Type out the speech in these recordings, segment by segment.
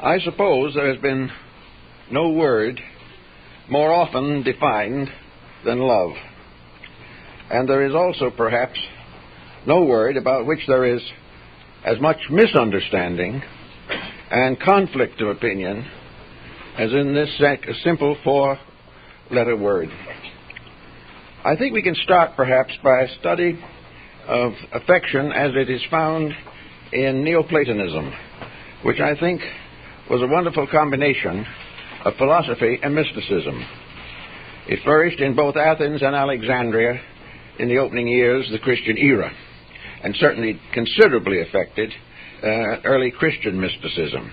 I suppose there has been no word more often defined than love. And there is also perhaps no word about which there is as much misunderstanding and conflict of opinion as in this simple four-letter word. I think we can start perhaps by a study of affection as it is found in Neoplatonism, which I think was a wonderful combination of philosophy and mysticism. It flourished in both Athens and Alexandria in the opening years of the Christian era, and certainly considerably affected early Christian mysticism.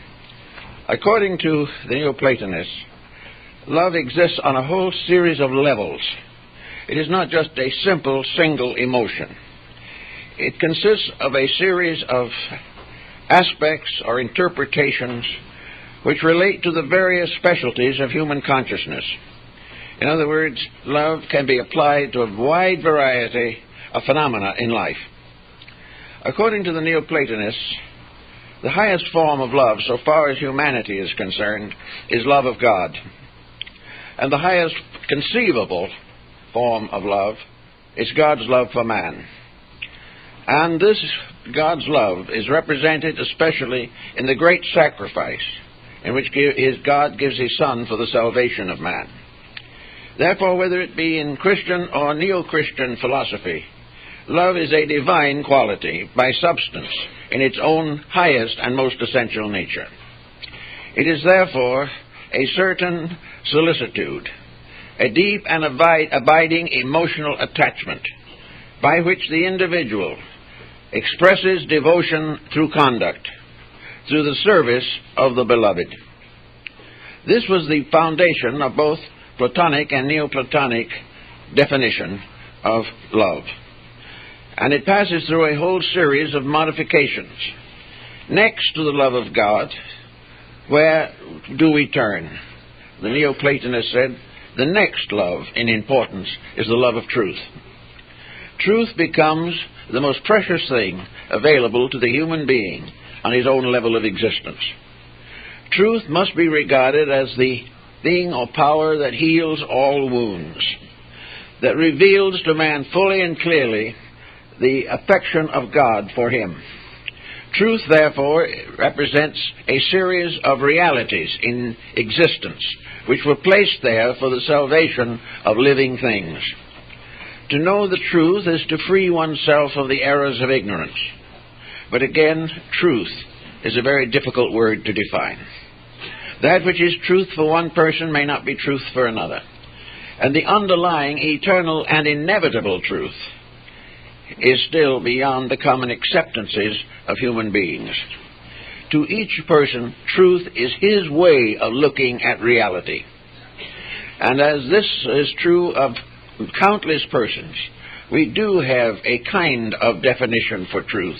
According to the Neoplatonists, love exists on a whole series of levels. It is not just a simple single emotion. It consists of a series of aspects or interpretations which relate to the various specialties of human consciousness. In other words, love can be applied to a wide variety of phenomena in life. According to the Neoplatonists, the highest form of love, so far as humanity is concerned, is love of God. And the highest conceivable form of love is God's love for man. And this God's love is represented especially in the great sacrifice in which God gives His Son for the salvation of man. Therefore, whether it be in Christian or neo-Christian philosophy, love is a divine quality by substance in its own highest and most essential nature. It is therefore a certain solicitude, a deep and abiding emotional attachment by which the individual expresses devotion through conduct, through the service of the beloved. This was the foundation of both Platonic and Neoplatonic definition of love. And it passes through a whole series of modifications. Next to the love of God, where do we turn? The Neoplatonist said, the next love in importance is the love of truth. Truth becomes the most precious thing available to the human being on his own level of existence. Truth must be regarded as the thing or power that heals all wounds, that reveals to man fully and clearly the affection of God for him. Truth, therefore, represents a series of realities in existence which were placed there for the salvation of living things. To know the truth is to free oneself of the errors of ignorance. But again, truth is a very difficult word to define. That which is truth for one person may not be truth for another. And the underlying eternal and inevitable truth is still beyond the common acceptances of human beings. To each person, truth is his way of looking at reality. And as this is true of countless persons, we do have a kind of definition for truth,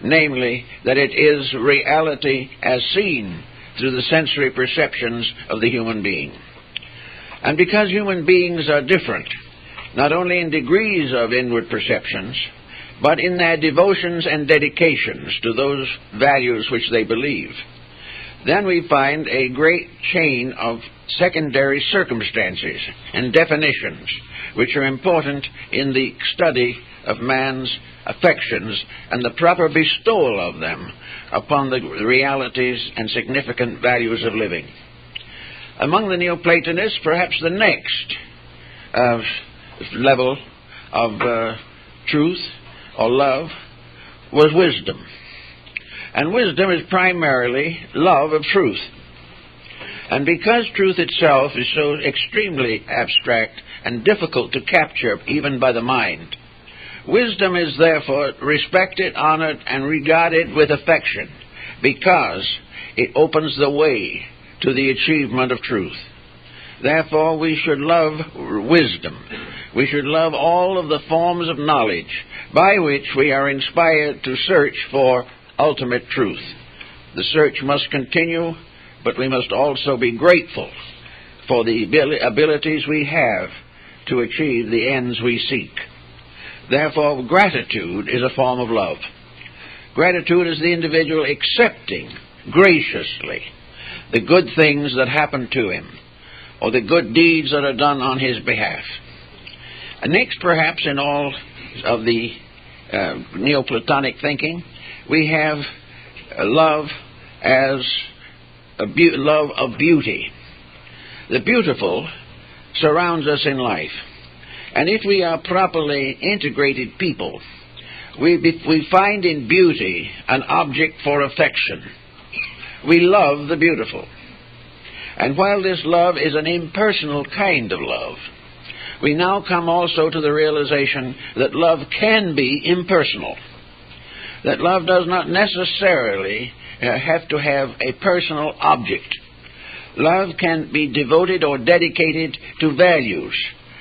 namely that it is reality as seen through the sensory perceptions of the human being. And because human beings are different, not only in degrees of inward perceptions, but in their devotions and dedications to those values which they believe, then we find a great chain of secondary circumstances and definitions which are important in the study of man's affections and the proper bestowal of them upon the realities and significant values of living. Among the Neoplatonists, perhaps the next level of truth or love was wisdom. And wisdom is primarily love of truth. And because truth itself is so extremely abstract and difficult to capture even by the mind, wisdom is therefore respected, honored, and regarded with affection because it opens the way to the achievement of truth. Therefore, we should love wisdom. We should love all of the forms of knowledge by which we are inspired to search for ultimate truth. The search must continue, but we must also be grateful for the abilities we have to achieve the ends we seek. Therefore, gratitude is a form of love. Gratitude is the individual accepting graciously the good things that happen to him, or the good deeds that are done on his behalf. And next, perhaps, in all of the Neoplatonic thinking, we have love as love of beauty. The beautiful surrounds us in life. And if we are properly integrated people, we find in beauty an object for affection. We love the beautiful. And while this love is an impersonal kind of love, we now come also to the realization that love can be impersonal. That love does not necessarily have to have a personal object. Love can be devoted or dedicated to values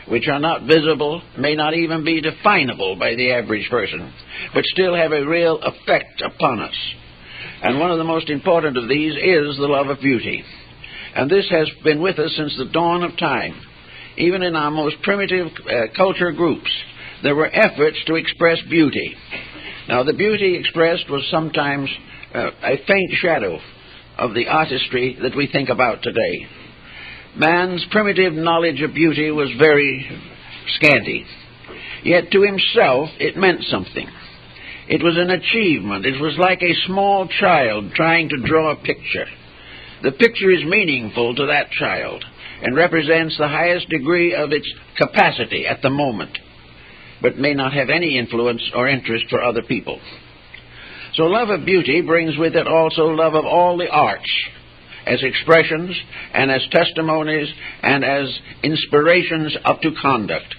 which are not visible, may not even be definable by the average person, but still have a real effect upon us. And one of the most important of these is the love of beauty. And this has been with us since the dawn of time. Even in our most primitive culture groups, there were efforts to express beauty. Now, the beauty expressed was sometimes a faint shadow of the artistry that we think about today. Man's primitive knowledge of beauty was very scanty. Yet to himself it meant something. It was an achievement. It was like a small child trying to draw a picture. The picture is meaningful to that child and represents the highest degree of its capacity at the moment, but may not have any influence or interest for other people. So love of beauty brings with it also love of all the arts, as expressions and as testimonies and as inspirations up to conduct.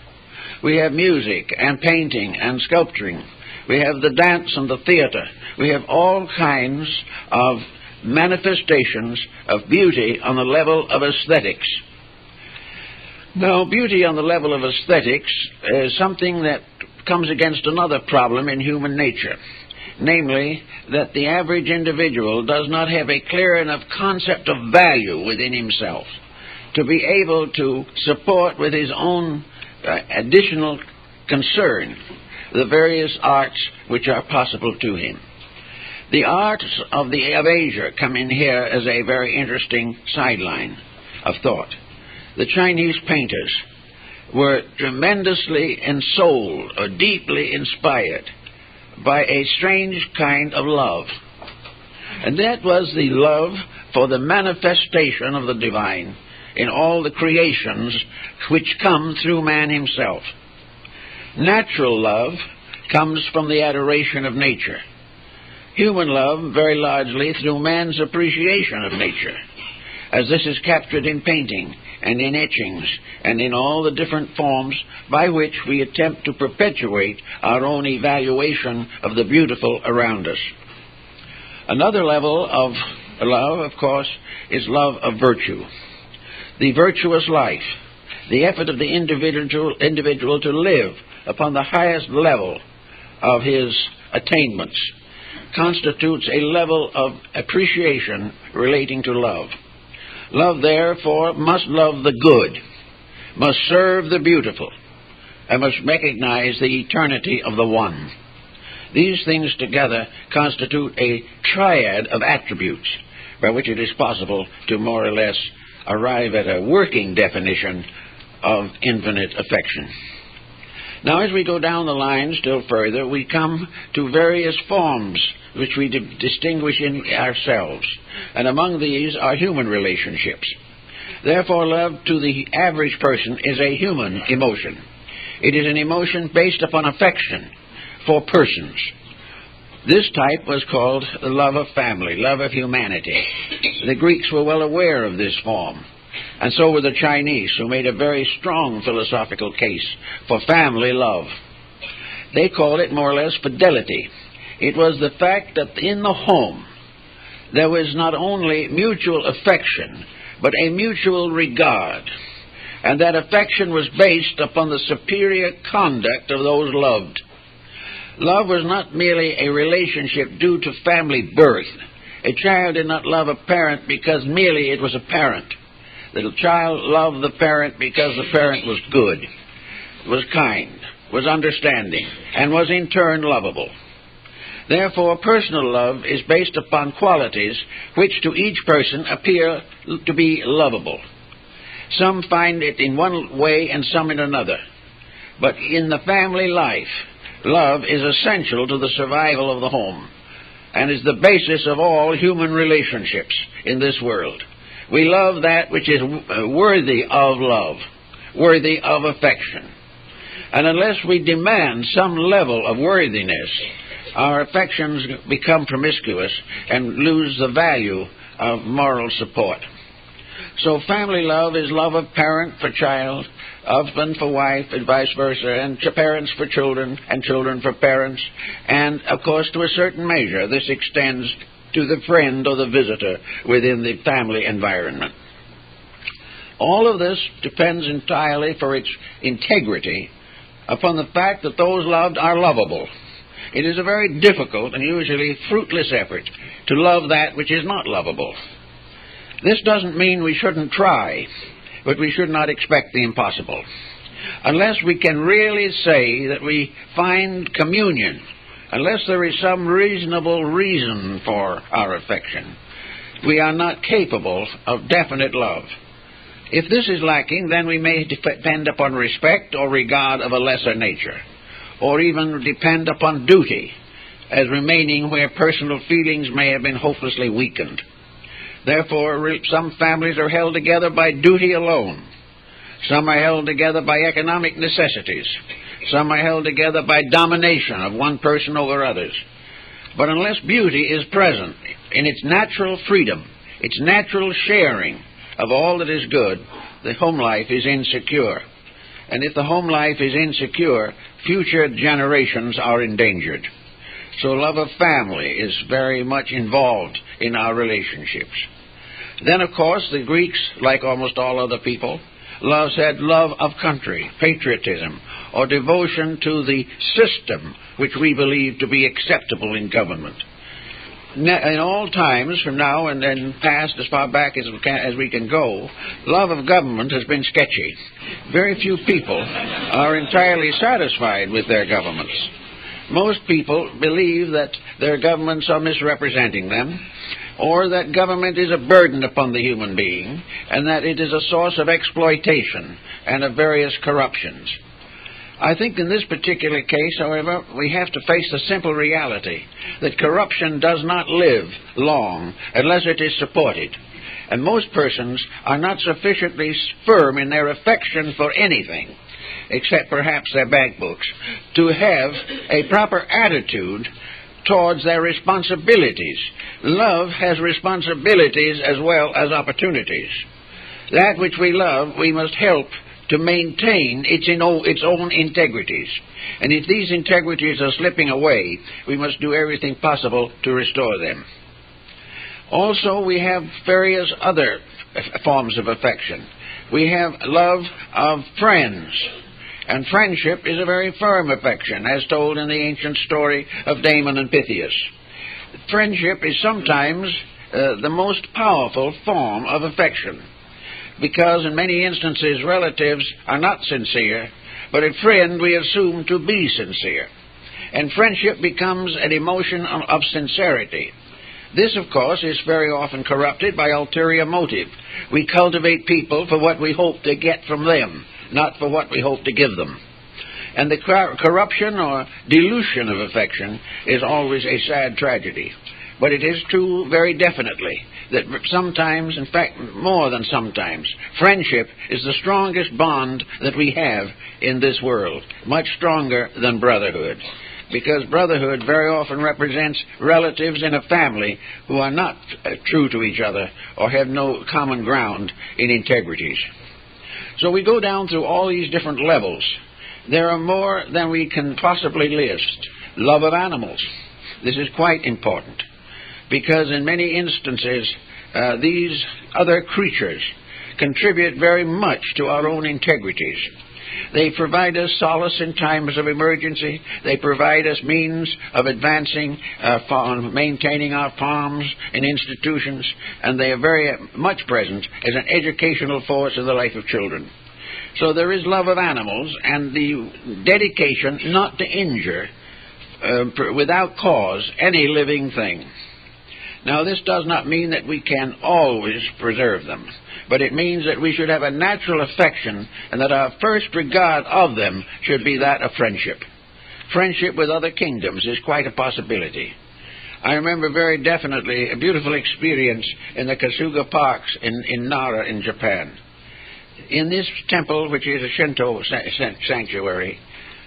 We have music and painting and sculpturing. We have the dance and the theater. We have all kinds of manifestations of beauty on the level of aesthetics. Now, beauty on the level of aesthetics is something that comes against another problem in human nature, namely that the average individual does not have a clear enough concept of value within himself to be able to support with his own additional concern the various arts which are possible to him. The arts of Asia come in here as a very interesting sideline of thought. The Chinese painters were tremendously ensouled or deeply inspired by a strange kind of love. And that was the love for the manifestation of the divine in all the creations which come through man himself. Natural love comes from the adoration of nature. Human love very largely through man's appreciation of nature, as this is captured in painting and in etchings and in all the different forms by which we attempt to perpetuate our own evaluation of the beautiful around us. Another level of love, of course, is love of virtue. The virtuous life, the effort of the individual to live upon the highest level of his attainments, constitutes a level of appreciation relating to love. Love, therefore, must love the good, must serve the beautiful, and must recognize the eternity of the one. These things together constitute a triad of attributes by which it is possible to more or less arrive at a working definition of infinite affection. Now, as we go down the line still further, we come to various forms which we distinguish in ourselves, and among these are human relationships. Therefore, love to the average person is a human emotion. It is an emotion based upon affection for persons. This type was called the love of family, love of humanity. The Greeks were well aware of this form, and so were the Chinese, who made a very strong philosophical case for family love. They called it more or less fidelity. It was the fact that in the home there was not only mutual affection, but a mutual regard, and that affection was based upon the superior conduct of those loved. Love was not merely a relationship due to family birth. A child did not love a parent because merely it was a parent. The child loved the parent because the parent was good, was kind, was understanding, and was in turn lovable. Therefore, personal love is based upon qualities which to each person appear to be lovable. Some find it in one way and some in another. But in the family life, love is essential to the survival of the home and is the basis of all human relationships in this world. We love that which is worthy of love, worthy of affection. And unless we demand some level of worthiness, our affections become promiscuous and lose the value of moral support. So family love is love of parent for child, husband for wife, and vice versa, and parents for children, and children for parents. And, of course, to a certain measure, this extends to the friend or the visitor within the family environment. All of this depends entirely for its integrity upon the fact that those loved are lovable. It is a very difficult and usually fruitless effort to love that which is not lovable. This doesn't mean we shouldn't try, but we should not expect the impossible. Unless we can really say that we find communion, unless there is some reasonable reason for our affection, we are not capable of definite love. If this is lacking, then we may depend upon respect or regard of a lesser nature, or even depend upon duty as remaining where personal feelings may have been hopelessly weakened. Therefore, some families are held together by duty alone. Some are held together by economic necessities. Some are held together by domination of one person over others. But unless beauty is present in its natural freedom, its natural sharing of all that is good, the home life is insecure. And if the home life is insecure, future generations are endangered. So love of family is very much involved in our relationships. Then, of course, the Greeks, like almost all other people, had love of country, patriotism, or devotion to the system which we believe to be acceptable in government. In all times, from now and then past, as far back as we can go, love of government has been sketchy. Very few people are entirely satisfied with their governments. Most people believe that their governments are misrepresenting them, or that government is a burden upon the human being, and that it is a source of exploitation and of various corruptions. I think in this particular case, however, we have to face the simple reality that corruption does not live long unless it is supported. And most persons are not sufficiently firm in their affection for anything, except perhaps their bank books, to have a proper attitude towards their responsibilities. Love has responsibilities as well as opportunities. That which we love, we must help to maintain its own integrities. And if these integrities are slipping away, we must do everything possible to restore them. Also, we have various other forms of affection. We have love of friends. And friendship is a very firm affection, as told in the ancient story of Damon and Pythias. Friendship is sometimes the most powerful form of affection, because in many instances relatives are not sincere, but a friend we assume to be sincere. And friendship becomes an emotion of sincerity. This, of course, is very often corrupted by ulterior motive. We cultivate people for what we hope to get from them, not for what we hope to give them. And the corruption or dilution of affection is always a sad tragedy. But it is true very definitely that sometimes, in fact more than sometimes, friendship is the strongest bond that we have in this world, much stronger than brotherhood. Because brotherhood very often represents relatives in a family who are not true to each other or have no common ground in integrities. So we go down through all these different levels. There are more than we can possibly list. Love of animals. This is quite important, because in many instances these other creatures contribute very much to our own integrities. They provide us solace in times of emergency. They provide us means of advancing, maintaining our farms and institutions, and they are very much present as an educational force in the life of children. So there is love of animals and the dedication not to injure without cause any living thing. Now, this does not mean that we can always preserve them, but it means that we should have a natural affection and that our first regard of them should be that of friendship. Friendship with other kingdoms is quite a possibility. I remember very definitely a beautiful experience in the Kasuga Parks in Nara in Japan. In this temple, which is a Shinto sanctuary,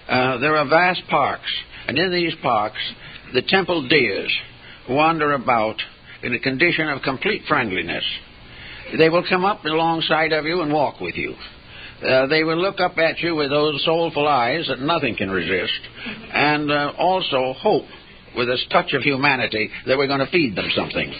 there are vast parks, and in these parks the temple deities wander about in a condition of complete friendliness. They will come up alongside of you and walk with you. They will look up at you with those soulful eyes that nothing can resist, and also hope with a touch of humanity that we're going to feed them something.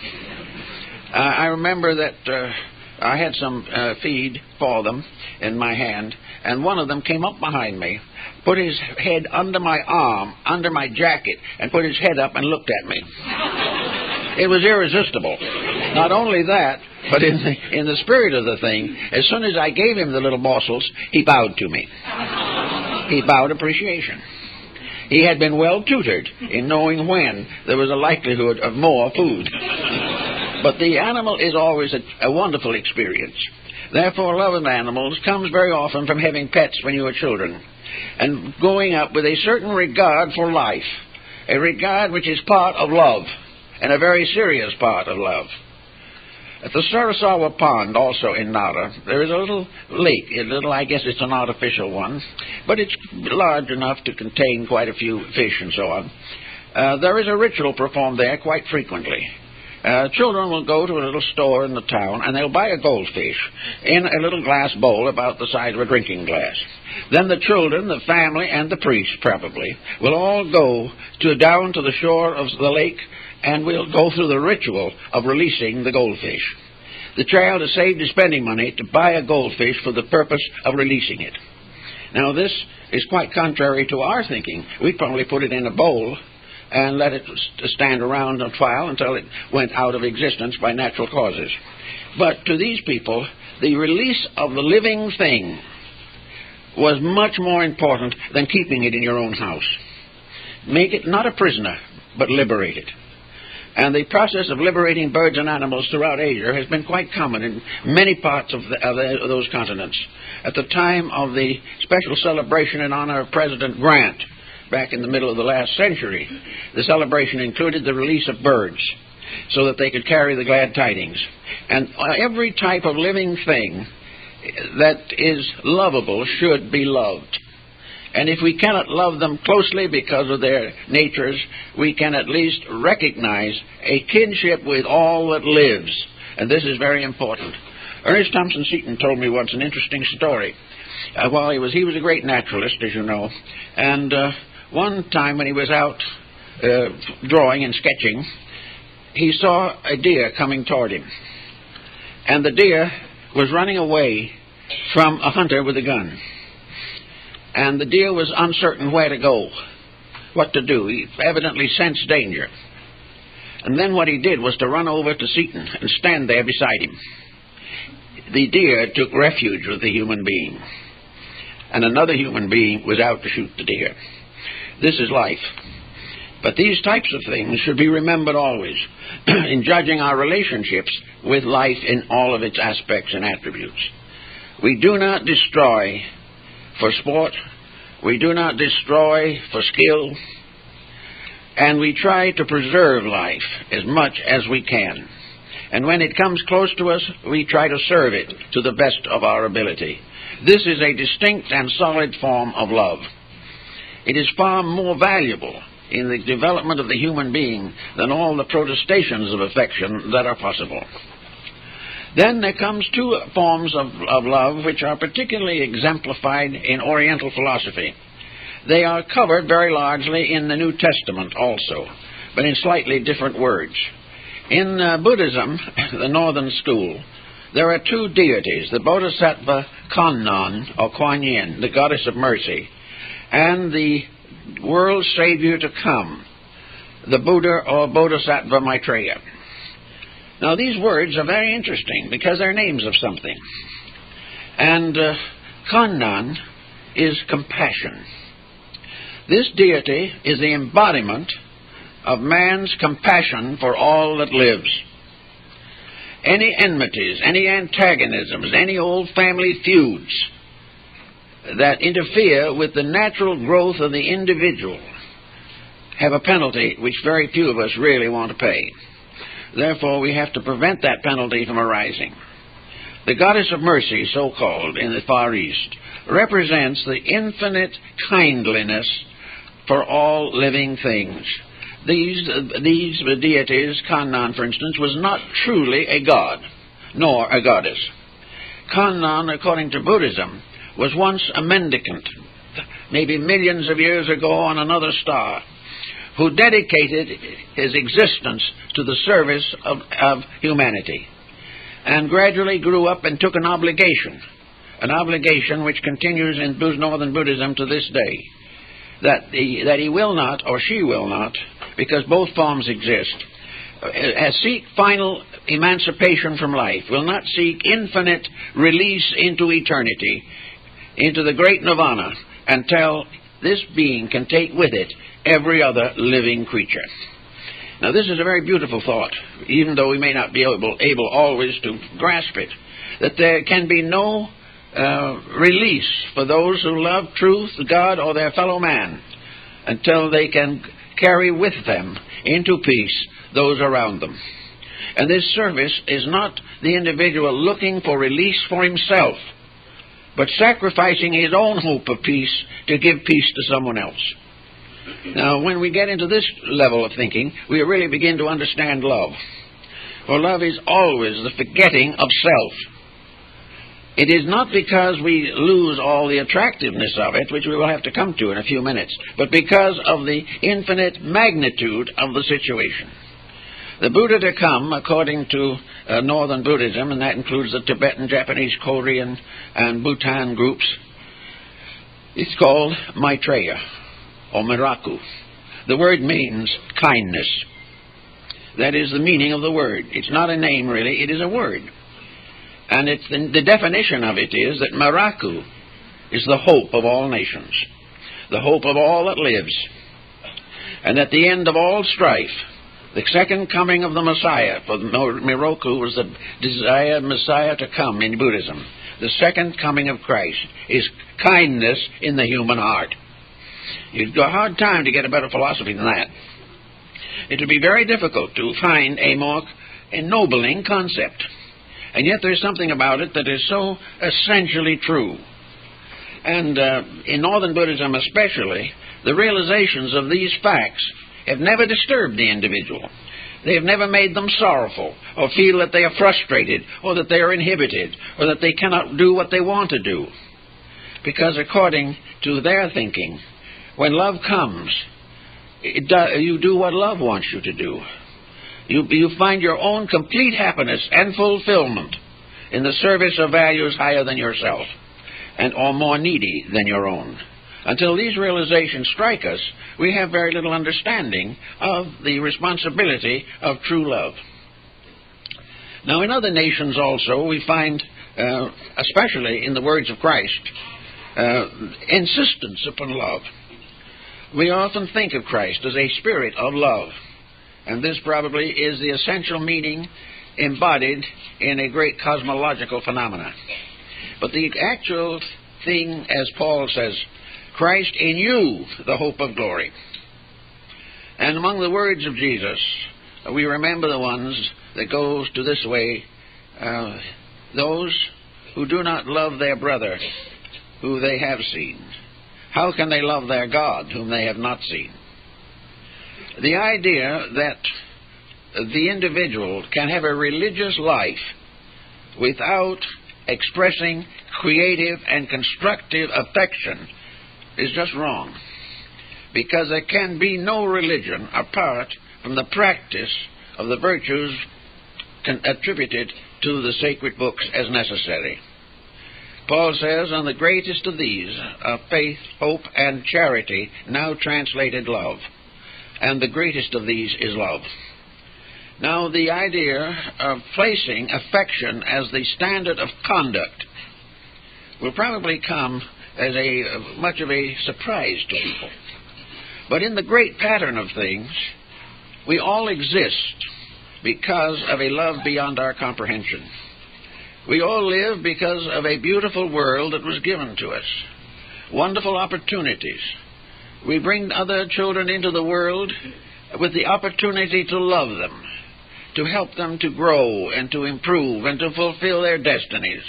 I remember that I had some feed for them in my hand, and one of them came up behind me, put his head under my arm, under my jacket, and put his head up and looked at me. It was irresistible. Not only that, but in the spirit of the thing, as soon as I gave him the little morsels, he bowed to me. He bowed appreciation. He had been well tutored in knowing when there was a likelihood of more food. But the animal is always a wonderful experience. Therefore, love of animals comes very often from having pets when you are children, and growing up with a certain regard for life, a regard which is part of love, and a very serious part of love. At the Sarasawa Pond, also in Nara, there is a little lake, I guess it's an artificial one, but it's large enough to contain quite a few fish and so on. There is a ritual performed there quite frequently. Children will go to a little store in the town and they'll buy a goldfish in a little glass bowl about the size of a drinking glass. Then the children, the family, and the priest probably will all go down to the shore of the lake, and we'll go through the ritual of releasing the goldfish. The child has saved his spending money to buy a goldfish for the purpose of releasing it. Now, this is quite contrary to our thinking. We'd probably put it in a bowl and let it stand around a while until it went out of existence by natural causes. But to these people, the release of the living thing was much more important than keeping it in your own house. Make it not a prisoner, but liberate it. And the process of liberating birds and animals throughout Asia has been quite common in many parts of those continents. At the time of the special celebration in honor of President Grant, back in the middle of the last century, the celebration included the release of birds so that they could carry the glad tidings. And every type of living thing that is lovable should be loved. And if we cannot love them closely because of their natures, we can at least recognize a kinship with all that lives. And this is very important. Ernest Thompson Seton told me once an interesting story. While he was a great naturalist, as you know, and one time when he was out drawing and sketching, he saw a deer coming toward him. And the deer was running away from a hunter with a gun. And the deer was uncertain where to go, what to do. He evidently sensed danger. And then what he did was to run over to Seton and stand there beside him. The deer took refuge with the human being, and another human being was out to shoot the deer. This is life. But these types of things should be remembered always in judging our relationships with life in all of its aspects and attributes. We do not destroy for sport, we do not destroy for skill, and we try to preserve life as much as we can. And when it comes close to us, we try to serve it to the best of our ability. This is a distinct and solid form of love. It is far more valuable in the development of the human being than all the protestations of affection that are possible. Then there comes two forms of love which are particularly exemplified in Oriental philosophy. They are covered very largely in the New Testament also, but in slightly different words. In Buddhism, the Northern School, there are two deities, the Bodhisattva Kannon, or Kuan Yin, the goddess of mercy, and the world savior to come, the Buddha or Bodhisattva Maitreya. Now, these words are very interesting because they're names of something. And Kannon is compassion. This deity is the embodiment of man's compassion for all that lives. Any enmities, any antagonisms, any old family feuds that interfere with the natural growth of the individual have a penalty which very few of us really want to pay. Therefore, we have to prevent that penalty from arising. The goddess of mercy, so-called, in the Far East, represents the infinite kindliness for all living things. These deities, Kannan, for instance, was not truly a god, nor a goddess. Kannan, according to Buddhism, was once a mendicant, maybe millions of years ago on another star, who dedicated his existence to the service of humanity, and gradually grew up and took an obligation which continues in Northern Buddhism to this day, that he will not, or she will not, because both forms exist, seek final emancipation from life, will not seek infinite release into eternity, into the great nirvana, until this being can take with it every other living creature. Now, this is a very beautiful thought, even though we may not be able always to grasp it, that there can be no release for those who love truth, God, or their fellow man, until they can carry with them into peace those around them. And this service is not the individual looking for release for himself, but sacrificing his own hope of peace to give peace to someone else. Now, when we get into this level of thinking, we really begin to understand love. For love is always the forgetting of self. It is not because we lose all the attractiveness of it, which we will have to come to in a few minutes, but because of the infinite magnitude of the situation. The Buddha to come, according to Northern Buddhism, and that includes the Tibetan, Japanese, Korean, and Bhutan groups, it's called Maitreya, or Miraku. The word means kindness. That is the meaning of the word. It's not a name, really. It is a word. And the definition of it is that Miraku is the hope of all nations, the hope of all that lives. And at the end of all strife, the second coming of the Messiah, for Miraku was the desired Messiah to come in Buddhism. The second coming of Christ is kindness in the human heart. You'd go a hard time to get a better philosophy than that. It would be very difficult to find a more ennobling concept. And yet there's something about it that is so essentially true. And in Northern Buddhism especially, the realizations of these facts have never disturbed the individual. They have never made them sorrowful, or feel that they are frustrated, or that they are inhibited, or that they cannot do what they want to do. Because according to their thinking, when love comes, you do what love wants you to do. You find your own complete happiness and fulfillment in the service of values higher than yourself, or more needy than your own. Until these realizations strike us, we have very little understanding of the responsibility of true love. Now, in other nations also, we find, especially in the words of Christ, insistence upon love. We often think of Christ as a spirit of love, and this probably is the essential meaning embodied in a great cosmological phenomena. But the actual thing, as Paul says, Christ in you, the hope of glory. And among the words of Jesus, we remember the ones that goes to this way, those who do not love their brother who they have seen, how can they love their God whom they have not seen? The idea that the individual can have a religious life without expressing creative and constructive affection is just wrong, because there can be no religion apart from the practice of the virtues attributed to the sacred books as necessary. Paul says, "On the greatest of these are faith, hope, and charity, now translated love. And the greatest of these is love." Now, the idea of placing affection as the standard of conduct will probably come as much of a surprise to people. But in the great pattern of things, we all exist because of a love beyond our comprehension. We all live because of a beautiful world that was given to us, wonderful opportunities. We bring other children into the world with the opportunity to love them, to help them to grow and to improve and to fulfill their destinies.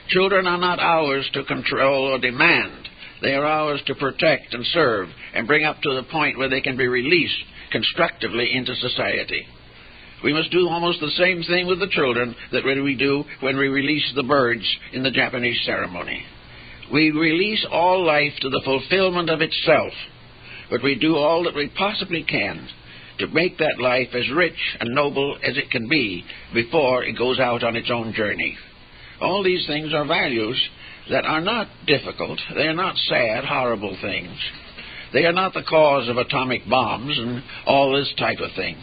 Children are not ours to control or demand. They are ours to protect and serve and bring up to the point where they can be released constructively into society. We must do almost the same thing with the children that we do when we release the birds in the Japanese ceremony. We release all life to the fulfillment of itself, but we do all that we possibly can to make that life as rich and noble as it can be before it goes out on its own journey. All these things are values that are not difficult. They are not sad, horrible things. They are not the cause of atomic bombs and all this type of thing.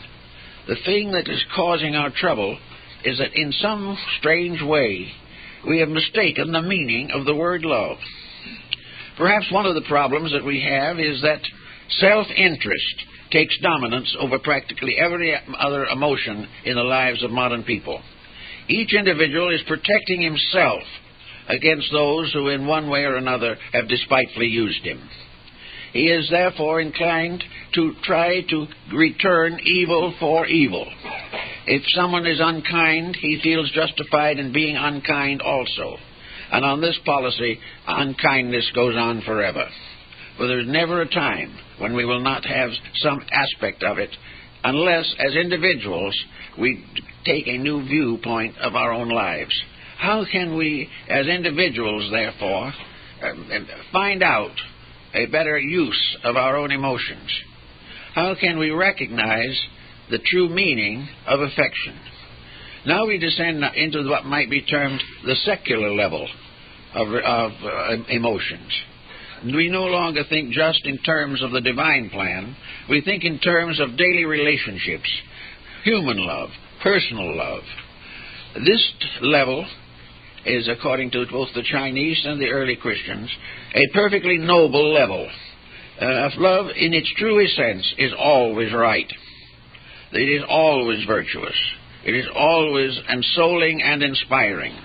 The thing that is causing our trouble is that in some strange way we have mistaken the meaning of the word love. Perhaps one of the problems that we have is that self-interest takes dominance over practically every other emotion in the lives of modern people. Each individual is protecting himself against those who in one way or another have despitefully used him. He is therefore inclined to try to return evil for evil. If someone is unkind, he feels justified in being unkind also. And on this policy, unkindness goes on forever. For there is never a time when we will not have some aspect of it, unless, as individuals, we take a new viewpoint of our own lives. How can we, as individuals, therefore, find out a better use of our own emotions? How can we recognize the true meaning of affection? Now we descend into what might be termed the secular level of emotions. We no longer think just in terms of the divine plan. We think in terms of daily relationships, human love, personal love. This level is, according to both the Chinese and the early Christians, a perfectly noble level. Love, in its truest sense, is always right. It is always virtuous. It is always ensouling and inspiring.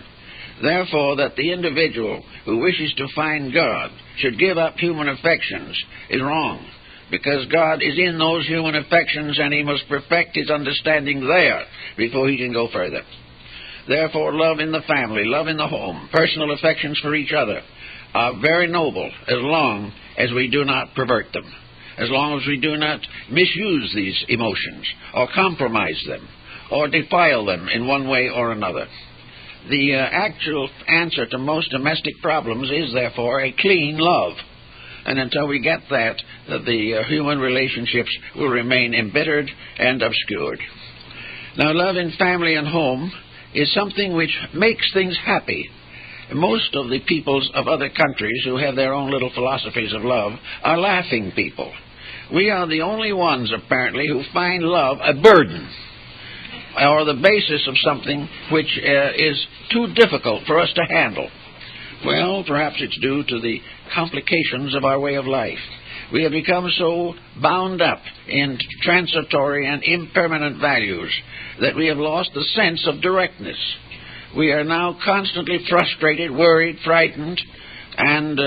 Therefore, that the individual who wishes to find God should give up human affections is wrong, because God is in those human affections and he must perfect his understanding there before he can go further. Therefore, love in the family, love in the home, personal affections for each other are very noble as long as we do not pervert them, as long as we do not misuse these emotions or compromise them or defile them in one way or another. The actual answer to most domestic problems is, therefore, a clean love. And until we get that, the human relationships will remain embittered and obscured. Now, love in family and home is something which makes things happy. Most of the peoples of other countries who have their own little philosophies of love are laughing people. We are the only ones, apparently, who find love a burden, or the basis of something which is too difficult for us to handle. Well, perhaps it's due to the complications of our way of life. We have become so bound up in transitory and impermanent values that we have lost the sense of directness. We are now constantly frustrated, worried, frightened, and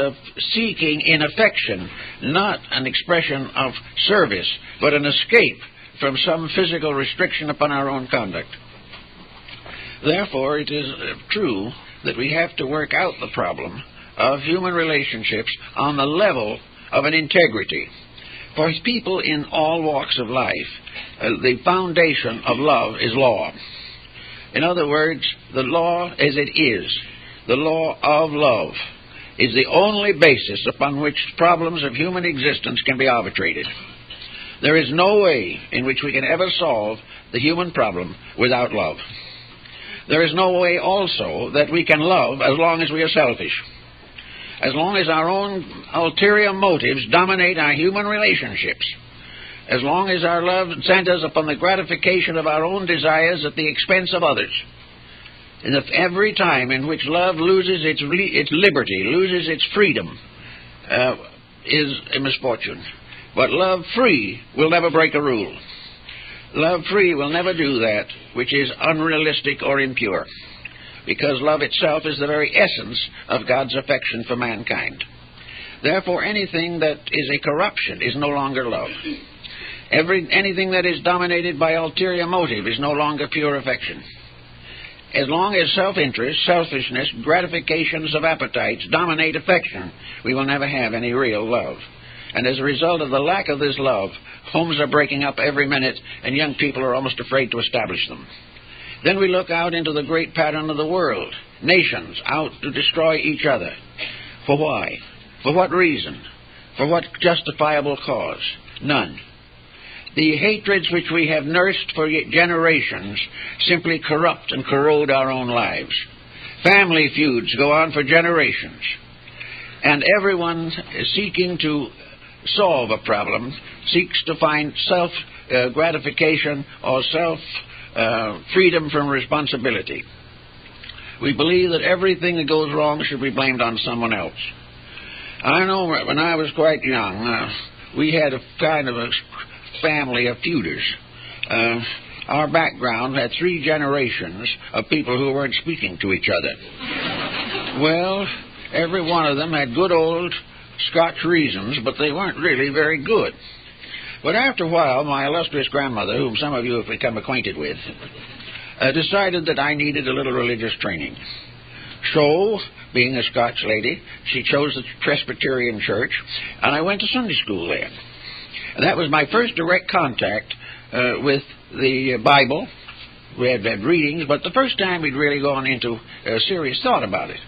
seeking in affection not an expression of service, but an escape from some physical restriction upon our own conduct. Therefore, it is true that we have to work out the problem of human relationships on the level of an integrity. For people in all walks of life, the foundation of love is law. In other words, the law as it is, the law of love, is the only basis upon which problems of human existence can be arbitrated. There is no way in which we can ever solve the human problem without love. There is no way also that we can love as long as we are selfish. As long as our own ulterior motives dominate our human relationships, as long as our love centers upon the gratification of our own desires at the expense of others, and if every time in which love loses its liberty, loses its freedom, is a misfortune. But love free will never break a rule. Love free will never do that which is unrealistic or impure, because love itself is the very essence of God's affection for mankind. Therefore, anything that is a corruption is no longer love. Anything that is dominated by ulterior motive is no longer pure affection. As long as self-interest, selfishness, gratifications of appetites dominate affection, we will never have any real love. And as a result of the lack of this love, homes are breaking up every minute, and young people are almost afraid to establish them. Then we look out into the great pattern of the world. Nations out to destroy each other. For why? For what reason? For what justifiable cause? None. The hatreds which we have nursed for generations simply corrupt and corrode our own lives. Family feuds go on for generations. And everyone seeking to solve a problem seeks to find self-gratification or self-freedom from responsibility. We believe that everything that goes wrong should be blamed on someone else. I know when I was quite young, we had a kind of a family of feuders. Our background had 3 generations of people who weren't speaking to each other. Well, every one of them had good old Scotch reasons, but they weren't really very good. But after a while, my illustrious grandmother, whom some of you have become acquainted with, decided that I needed a little religious training. So, being a Scotch lady, she chose the Presbyterian church, and I went to Sunday school there. And that was my first direct contact with the Bible. We had readings, but the first time we'd really gone into serious thought about it.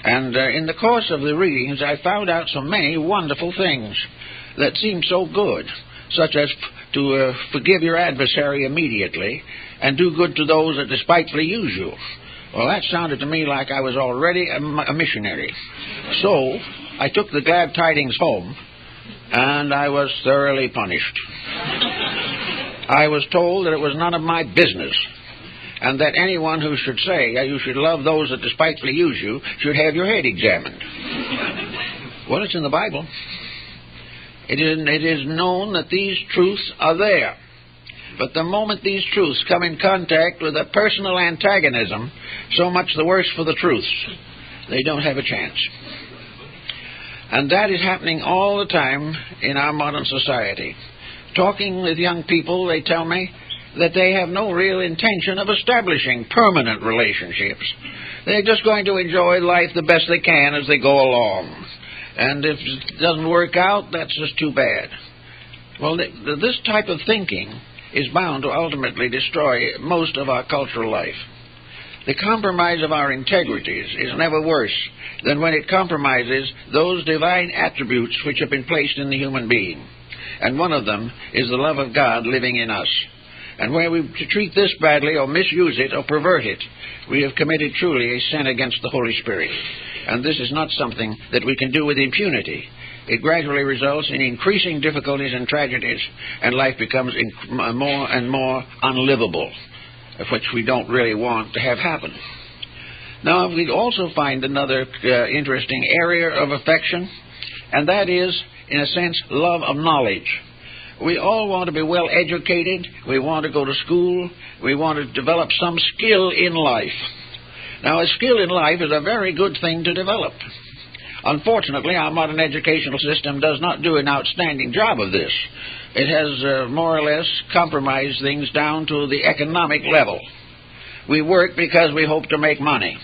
And in the course of the readings, I found out so many wonderful things that seemed so good, such as to forgive your adversary immediately and do good to those that despitefully use you. Well, that sounded to me like I was already a missionary. So I took the glad tidings home, and I was thoroughly punished. I was told that it was none of my business, and that anyone who should say you should love those that despitefully use you should have your head examined. Well, it's in the Bible. It is known that these truths are there. But the moment these truths come in contact with a personal antagonism, so much the worse for the truths. They don't have a chance. And that is happening all the time in our modern society. Talking with young people, they tell me that they have no real intention of establishing permanent relationships. They're just going to enjoy life the best they can as they go along. And if it doesn't work out, that's just too bad. Well, this type of thinking is bound to ultimately destroy most of our cultural life. The compromise of our integrities is never worse than when it compromises those divine attributes which have been placed in the human being. And one of them is the love of God living in us. And where we treat this badly or misuse it or pervert it, we have committed truly a sin against the Holy Spirit. And this is not something that we can do with impunity. It gradually results in increasing difficulties and tragedies, and life becomes more and more unlivable, which we don't really want to have happen. Now, we also find another interesting area of affection, and that is, in a sense, love of knowledge. We all want to be well educated. We want to go to school. We want to develop some skill in life. Now, a skill in life is a very good thing to develop. Unfortunately, our modern educational system does not do an outstanding job of this. It has more or less compromised things down to the economic level. We work because we hope to make money.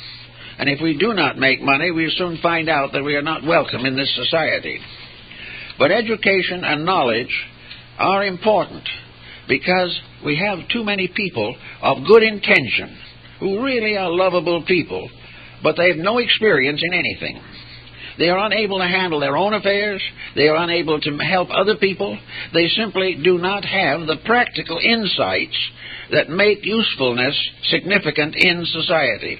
And if we do not make money, we soon find out that we are not welcome in this society. But education and knowledge are important because we have too many people of good intention who really are lovable people, but they have no experience in anything. They are unable to handle their own affairs. They are unable to help other people. They simply do not have the practical insights that make usefulness significant in society.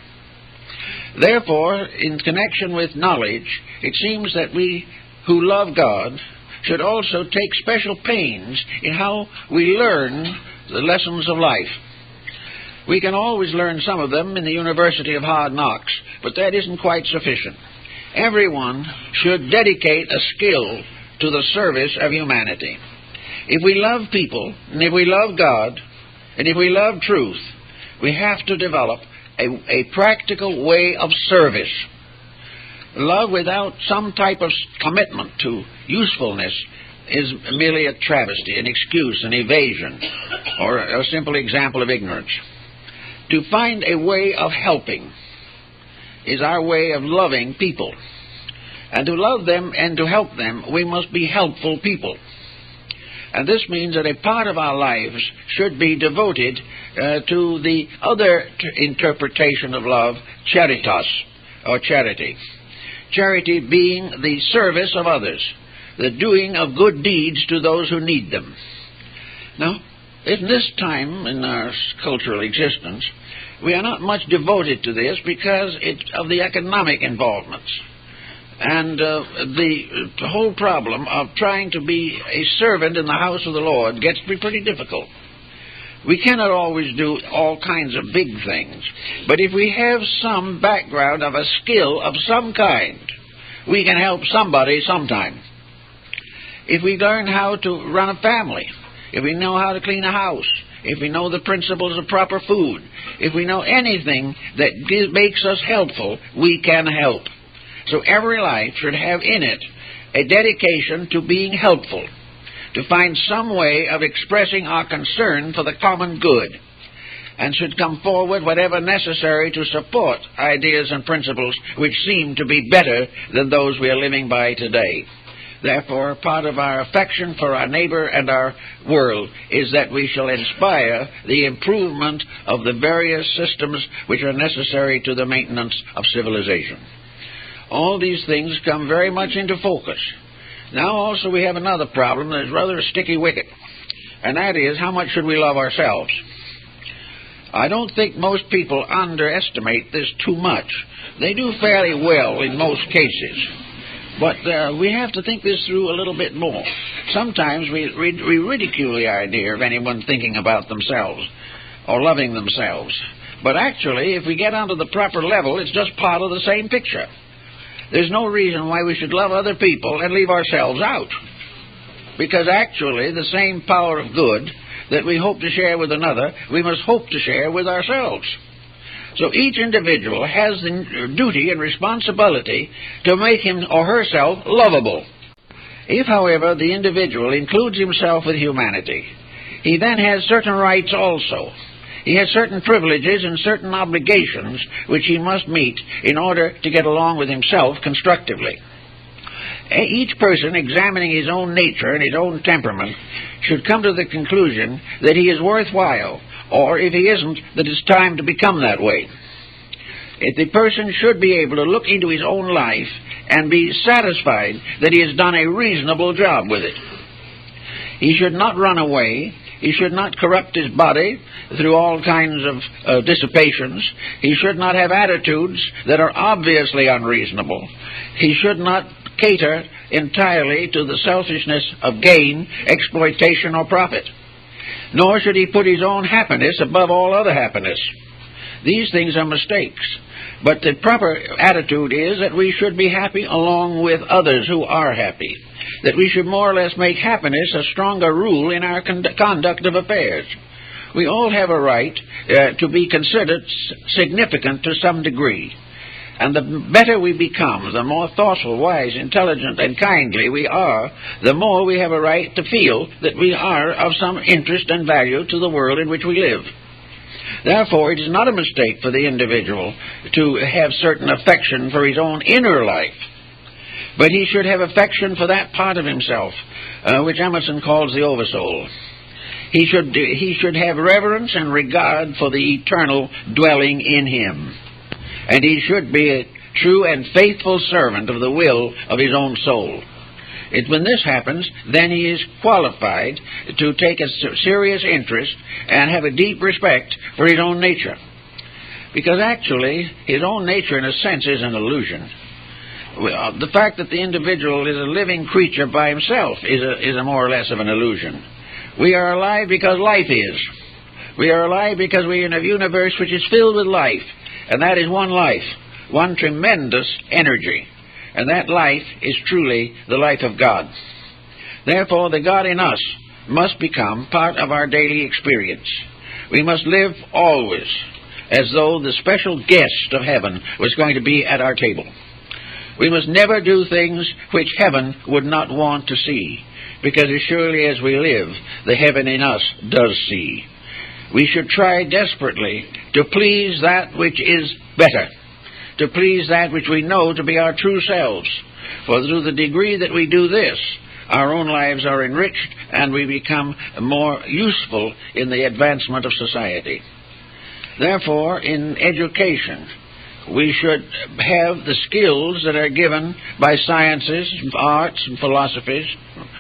Therefore, in connection with knowledge, it seems that we who love God should also take special pains in how we learn the lessons of life. We can always learn some of them in the University of Hard Knocks, but that isn't quite sufficient. Everyone should dedicate a skill to the service of humanity. If we love people, and if we love God, and if we love truth, we have to develop a practical way of service. Love without some type of commitment to usefulness is merely a travesty, an excuse, an evasion, or a simple example of ignorance. To find a way of helping is our way of loving people. And to love them and to help them, we must be helpful people. And this means that a part of our lives should be devoted to the other interpretation of love, charitas, or charity. Charity being the service of others, the doing of good deeds to those who need them. Now, in this time in our cultural existence, we are not much devoted to this because of the economic involvements. And the whole problem of trying to be a servant in the house of the Lord gets to be pretty difficult. We cannot always do all kinds of big things, but if we have some background of a skill of some kind, we can help somebody sometime. If we learn how to run a family, if we know how to clean a house, if we know the principles of proper food, if we know anything that makes us helpful, we can help. So every life should have in it a dedication to being helpful, to find some way of expressing our concern for the common good, and should come forward whatever necessary to support ideas and principles which seem to be better than those we are living by today. Therefore, part of our affection for our neighbor and our world is that we shall inspire the improvement of the various systems which are necessary to the maintenance of civilization. All these things come very much into focus. Now also we have another problem that is rather a sticky wicket, and that is, how much should we love ourselves? I don't think most people underestimate this too much. They do fairly well in most cases. But we have to think this through a little bit more. Sometimes we ridicule the idea of anyone thinking about themselves or loving themselves. But actually, if we get onto the proper level, it's just part of the same picture. There's no reason why we should love other people and leave ourselves out. Because actually, the same power of good that we hope to share with another, we must hope to share with ourselves. So each individual has the duty and responsibility to make him or herself lovable. If, however, the individual includes himself with humanity, he then has certain rights also. He has certain privileges and certain obligations which he must meet in order to get along with himself constructively. Each person, examining his own nature and his own temperament, should come to the conclusion that he is worthwhile, or if he isn't, that it's time to become that way. The person should be able to look into his own life and be satisfied that he has done a reasonable job with it. He should not run away. He should not corrupt his body through all kinds of dissipations. He should not have attitudes that are obviously unreasonable. He should not cater entirely to the selfishness of gain, exploitation, or profit. Nor should he put his own happiness above all other happiness. These things are mistakes. But the proper attitude is that we should be happy along with others who are happy. That we should more or less make happiness a stronger rule in our conduct of affairs. We all have a right to be considered significant to some degree. And the better we become, the more thoughtful, wise, intelligent, and kindly we are, the more we have a right to feel that we are of some interest and value to the world in which we live. Therefore, it is not a mistake for the individual to have certain affection for his own inner life, but he should have affection for that part of himself which Emerson calls the oversoul. He should have reverence and regard for the eternal dwelling in him. And he should be a true and faithful servant of the will of his own soul. When this happens, then he is qualified to take a serious interest and have a deep respect for his own nature. Because actually, his own nature, in a sense, is an illusion. The fact that the individual is a living creature by himself is a more or less of an illusion. We are alive because life is. We are alive because we are in a universe which is filled with life. And that is one life, one tremendous energy. And that life is truly the life of God. Therefore, the God in us must become part of our daily experience. We must live always as though the special guest of heaven was going to be at our table. We must never do things which heaven would not want to see, because as surely as we live, the heaven in us does see. We should try desperately to please that which is better, to please that which we know to be our true selves. For through the degree that we do this, our own lives are enriched and we become more useful in the advancement of society. Therefore, in education, we should have the skills that are given by sciences, arts, and philosophies,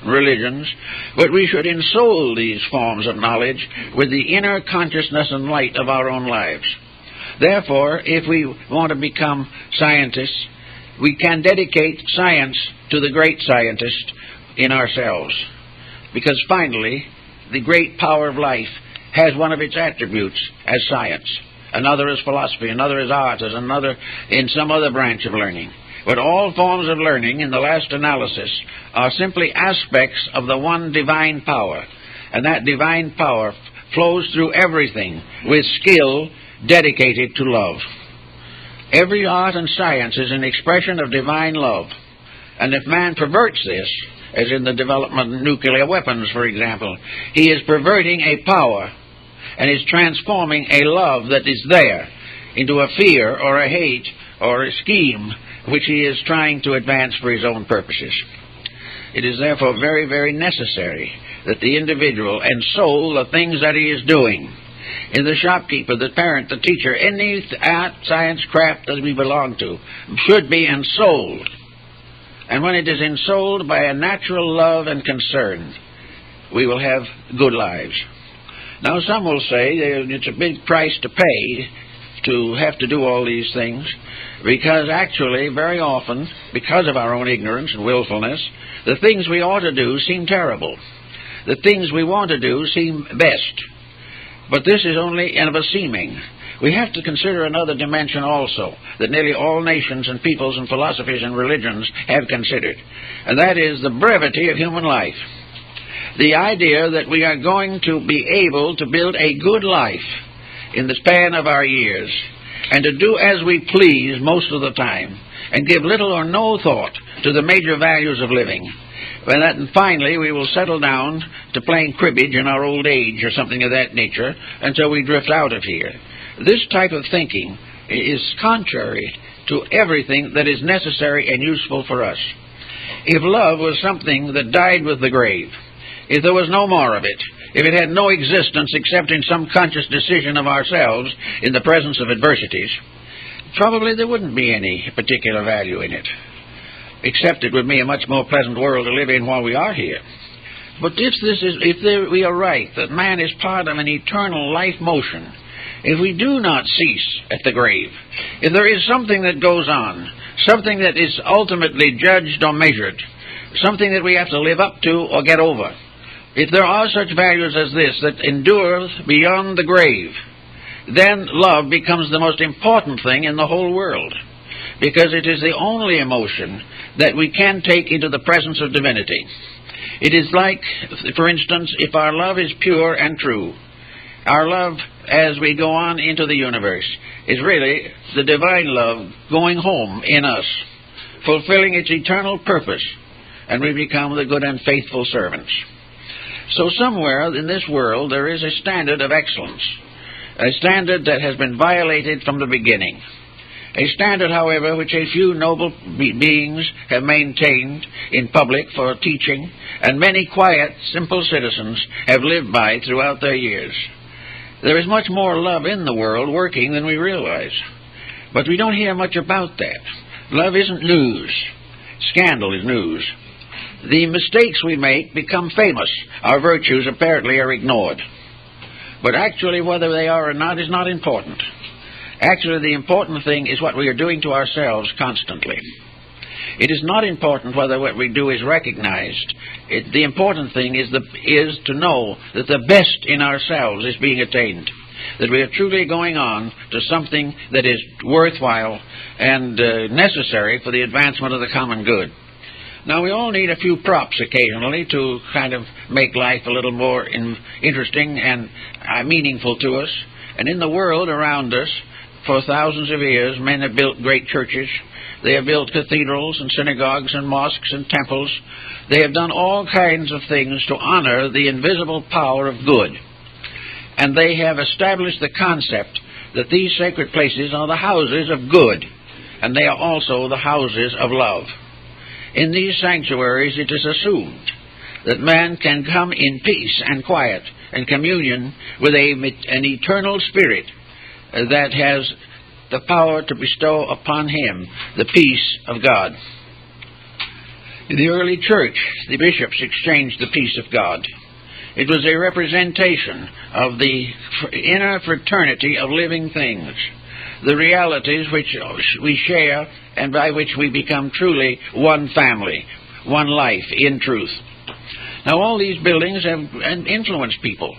religions, but we should ensoul these forms of knowledge with the inner consciousness and light of our own lives. Therefore, if we want to become scientists, we can dedicate science to the great scientist in ourselves. Because finally, the great power of life has one of its attributes as science. Another is philosophy, another is art, as another in some other branch of learning. But all forms of learning, in the last analysis, are simply aspects of the one divine power. And that divine power flows through everything with skill dedicated to love. Every art and science is an expression of divine love. And if man perverts this, as in the development of nuclear weapons, for example, he is perverting a power and is transforming a love that is there into a fear or a hate or a scheme which he is trying to advance for his own purposes. It is therefore very, very necessary that the individual ensoul the things that he is doing. In the shopkeeper, the parent, the teacher, any art, science, craft that we belong to should be ensouled. And when it is ensouled by a natural love and concern, we will have good lives. Now, some will say it's a big price to pay to have to do all these things, because actually, very often, because of our own ignorance and willfulness, the things we ought to do seem terrible. The things we want to do seem best. But this is only of a seeming. We have to consider another dimension also, that nearly all nations and peoples and philosophies and religions have considered, and that is the brevity of human life. The idea that we are going to be able to build a good life in the span of our years, and to do as we please most of the time, and give little or no thought to the major values of living. And finally, we will settle down to playing cribbage in our old age or something of that nature until we drift out of here. This type of thinking is contrary to everything that is necessary and useful for us. If love was something that died with the grave, if there was no more of it, if it had no existence except in some conscious decision of ourselves in the presence of adversities, probably there wouldn't be any particular value in it, except it would be a much more pleasant world to live in while we are here. But we are right that man is part of an eternal life motion, if we do not cease at the grave, if there is something that goes on, something that is ultimately judged or measured, something that we have to live up to or get over, if there are such values as this that endure beyond the grave, then love becomes the most important thing in the whole world, because it is the only emotion that we can take into the presence of divinity. It is like, for instance, if our love is pure and true, our love as we go on into the universe is really the divine love going home in us, fulfilling its eternal purpose, and we become the good and faithful servants. So somewhere in this world there is a standard of excellence, a standard that has been violated from the beginning. A standard, however, which a few noble beings have maintained in public for teaching, and many quiet, simple citizens have lived by throughout their years. There is much more love in the world working than we realize, but we don't hear much about that. Love isn't news. Scandal is news. The mistakes we make become famous. Our virtues apparently are ignored. But actually, whether they are or not is not important. Actually, the important thing is what we are doing to ourselves constantly. It is not important whether what we do is recognized. The important thing is to know that the best in ourselves is being attained, that we are truly going on to something that is worthwhile and necessary for the advancement of the common good. Now, we all need a few props occasionally to kind of make life a little more interesting and meaningful to us. And in the world around us, for thousands of years, men have built great churches. They have built cathedrals and synagogues and mosques and temples. They have done all kinds of things to honor the invisible power of good. And they have established the concept that these sacred places are the houses of good, and they are also the houses of love. In these sanctuaries, it is assumed that man can come in peace and quiet and communion with an eternal spirit that has the power to bestow upon him the peace of God. In the early church, the bishops exchanged the peace of God. It was a representation of the inner fraternity of living things, the realities which we share and by which we become truly one family, one life in truth. Now, all these buildings have influenced people.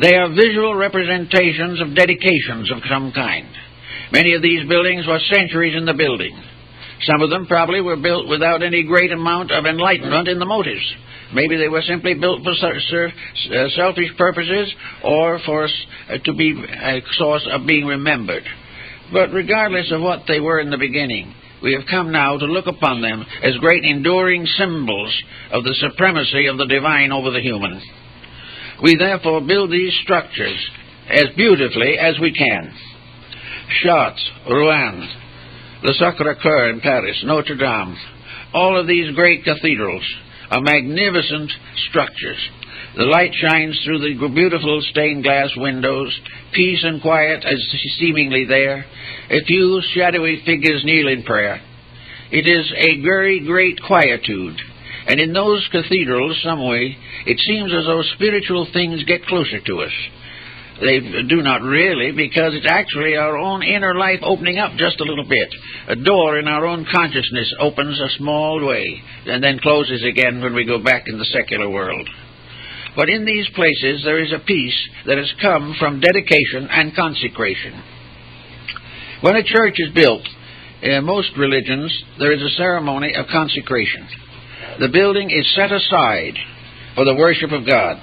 They are visual representations of dedications of some kind. Many of these buildings were centuries in the building. Some of them probably were built without any great amount of enlightenment in the motives. Maybe they were simply built for selfish purposes or to be a source of being remembered. But regardless of what they were in the beginning, we have come now to look upon them as great enduring symbols of the supremacy of the divine over the human. We therefore build these structures as beautifully as we can. Chartres, Rouen, Le Sacré-Cœur in Paris, Notre Dame, all of these great cathedrals are magnificent structures. The light shines through the beautiful stained glass windows. Peace and quiet is seemingly there. A few shadowy figures kneel in prayer. It is a very great quietude. And in those cathedrals, some way, it seems as though spiritual things get closer to us. They do not really, because it's actually our own inner life opening up just a little bit. A door in our own consciousness opens a small way and then closes again when we go back in the secular world. But in these places there is a peace that has come from dedication and consecration. When a church is built, in most religions, there is a ceremony of consecration. The building is set aside for the worship of God.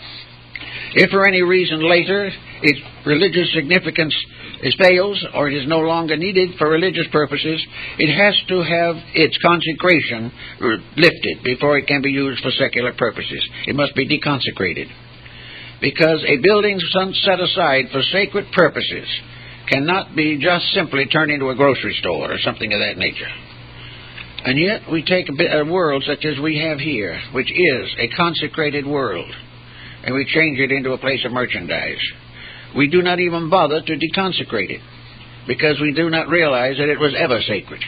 If for any reason later its religious significance fails or it is no longer needed for religious purposes, it has to have its consecration lifted before it can be used for secular purposes. It must be deconsecrated. Because a building set aside for sacred purposes cannot be just simply turned into a grocery store or something of that nature. And yet we take a world such as we have here, which is a consecrated world, and we change it into a place of merchandise. We do not even bother to deconsecrate it, because we do not realize that it was ever sacred.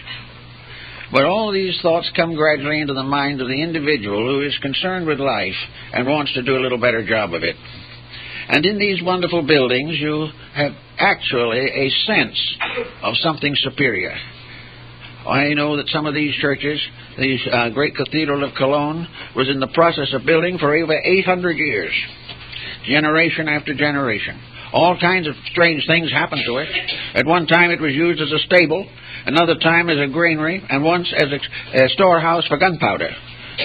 But all these thoughts come gradually into the mind of the individual who is concerned with life and wants to do a little better job of it. And in these wonderful buildings you have actually a sense of something superior. I know that some of these churches, the great Cathedral of Cologne, was in the process of building for over 800 years, generation after generation. All kinds of strange things happened to it. At one time it was used as a stable, another time as a granary, and once as a storehouse for gunpowder.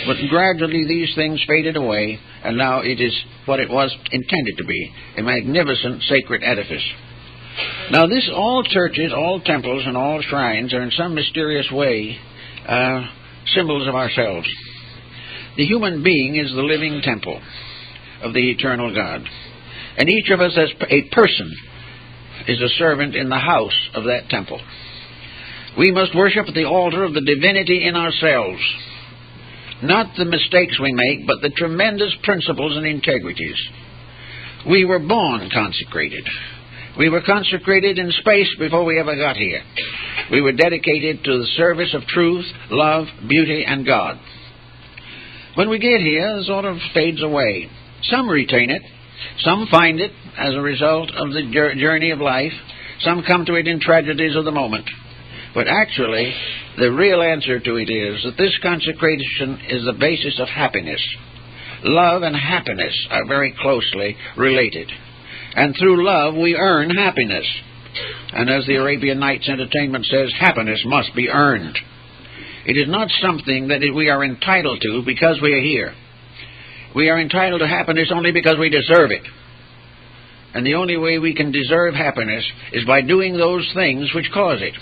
But gradually these things faded away, and now it is what it was intended to be, a magnificent sacred edifice. Now all churches, all temples, and all shrines are in some mysterious way symbols of ourselves. The human being is the living temple of the eternal God. And each of us as a person is a servant in the house of that temple. We must worship at the altar of the divinity in ourselves. Not the mistakes we make, but the tremendous principles and integrities. We were born consecrated. We were consecrated in space before we ever got here. We were dedicated to the service of truth, love, beauty, and God. When we get here, it sort of fades away. Some retain it. Some find it as a result of the journey of life. Some come to it in tragedies of the moment. But actually, the real answer to it is that this consecration is the basis of happiness. Love and happiness are very closely related. And through love, we earn happiness. And as the Arabian Nights Entertainment says, happiness must be earned. It is not something that we are entitled to because we are here. We are entitled to happiness only because we deserve it. And the only way we can deserve happiness is by doing those things which cause it,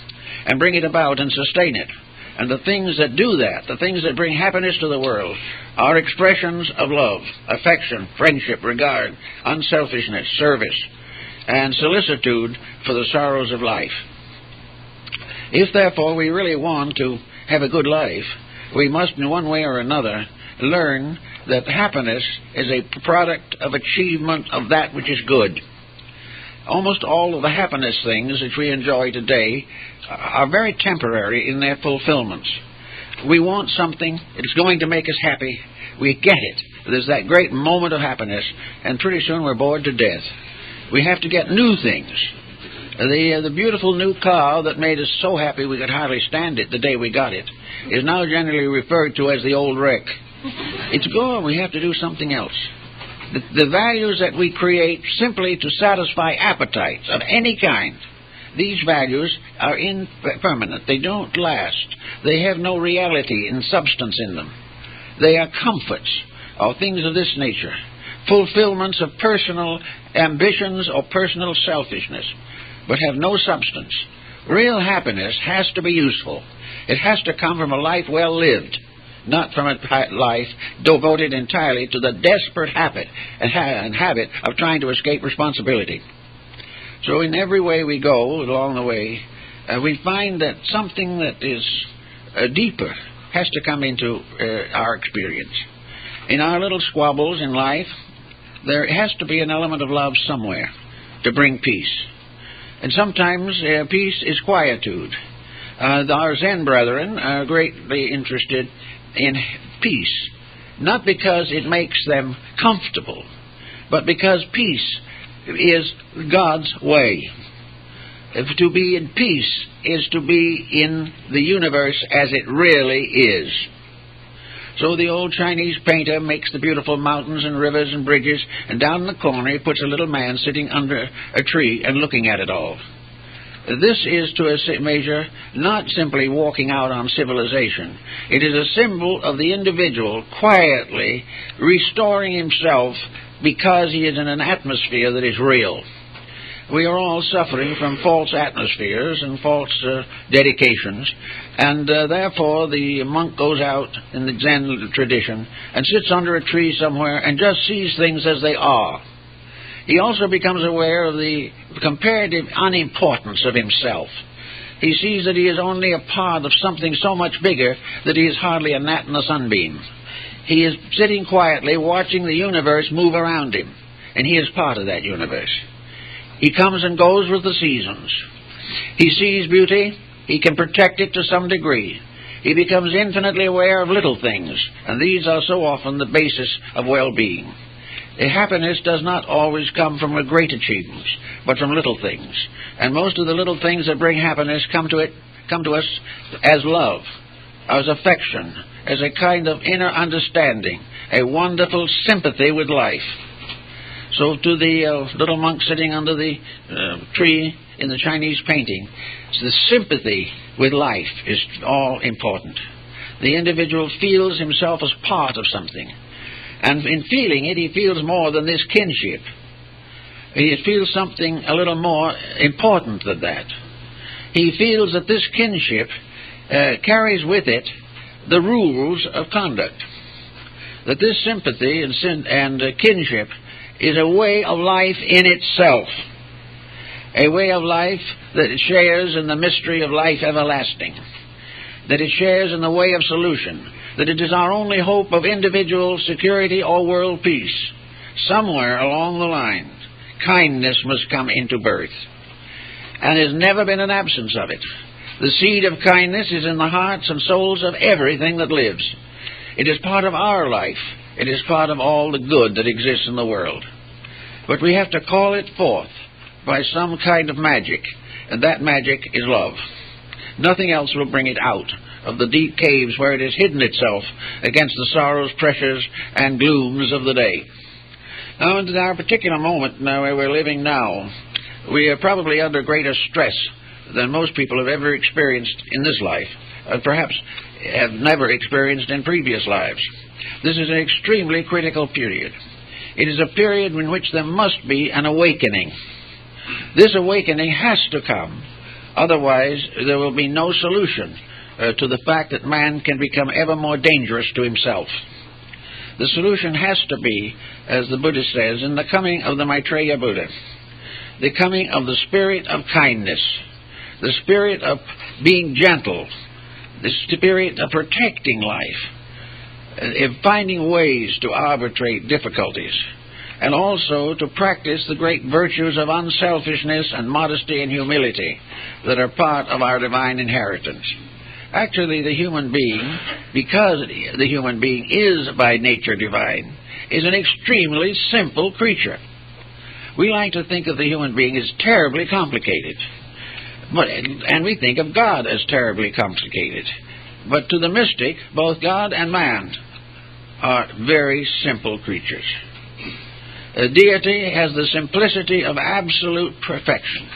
and bring it about and sustain it. And the things that do that, the things that bring happiness to the world, are expressions of love, affection, friendship, regard, unselfishness, service, and solicitude for the sorrows of life. If, therefore, we really want to have a good life, we must, in one way or another, learn that happiness is a product of achievement of that which is good. Almost all of the happiness things which we enjoy today are very temporary in their fulfillments. We want something, it's going to make us happy, we get it. There's that great moment of happiness, and pretty soon we're bored to death. We have to get new things. The beautiful new car that made us so happy we could hardly stand it the day we got it is now generally referred to as the old wreck. It's gone. We have to do something else. The values that we create simply to satisfy appetites of any kind, these values are impermanent. They don't last. They have no reality and substance in them. They are comforts or things of this nature, fulfillments of personal ambitions or personal selfishness, but have no substance. Real happiness has to be useful. It has to come from a life well lived, not from a life devoted entirely to the desperate habit of trying to escape responsibility. So in every way we go along the way, we find that something that is deeper has to come into our experience. In our little squabbles in life, there has to be an element of love somewhere to bring peace. And sometimes peace is quietude. Our Zen brethren are greatly interested in peace, not because it makes them comfortable, but because peace is God's way. To be in peace is to be in the universe as it really is. So the old Chinese painter makes the beautiful mountains and rivers and bridges, and down in the corner he puts a little man sitting under a tree and looking at it all. This is, to a measure, not simply walking out on civilization. It is a symbol of the individual quietly restoring himself because he is in an atmosphere that is real. We are all suffering from false atmospheres and false dedications, and therefore the monk goes out in the Zen tradition and sits under a tree somewhere and just sees things as they are. He also becomes aware of the comparative unimportance of himself. He sees that he is only a part of something so much bigger that he is hardly a gnat in a sunbeam. He is sitting quietly watching the universe move around him, and he is part of that universe. He comes and goes with the seasons. He sees beauty. He can protect it to some degree. He becomes infinitely aware of little things, and these are so often the basis of well-being. Happiness does not always come from great achievements, but from little things. And most of the little things that bring happiness come to us as love, as affection, as a kind of inner understanding, a wonderful sympathy with life. So to the little monk sitting under the tree in the Chinese painting, the sympathy with life is all important. The individual feels himself as part of something. And in feeling it, he feels more than this kinship. He feels something a little more important than that. He feels that this kinship carries with it the rules of conduct. That this sympathy and kinship is a way of life in itself. A way of life that it shares in the mystery of life everlasting. That it shares in the way of solution. That it is our only hope of individual security or world peace. Somewhere along the line, kindness must come into birth. And there's never been an absence of it. The seed of kindness is in the hearts and souls of everything that lives. It is part of our life. It is part of all the good that exists in the world. But we have to call it forth by some kind of magic, and that magic is love. Nothing else will bring it out of the deep caves where it has hidden itself against the sorrows, pressures, and glooms of the day. Now, in our particular moment where we're living now, we are probably under greater stress than most people have ever experienced in this life, perhaps have never experienced in previous lives. This is an extremely critical period. It is a period in which there must be an awakening. This awakening has to come, otherwise there will be no solution to the fact that man can become ever more dangerous to himself. The solution has to be, as the Buddha says, in the coming of the Maitreya Buddha, the coming of the spirit of kindness, the spirit of being gentle, the spirit of protecting life, of finding ways to arbitrate difficulties, and also to practice the great virtues of unselfishness and modesty and humility that are part of our divine inheritance. Actually, the human being, because the human being is by nature divine, is an extremely simple creature. We like to think of the human being as terribly complicated, and we think of God as terribly complicated. But to the mystic, both God and man are very simple creatures. Deity has the simplicity of absolute perfection,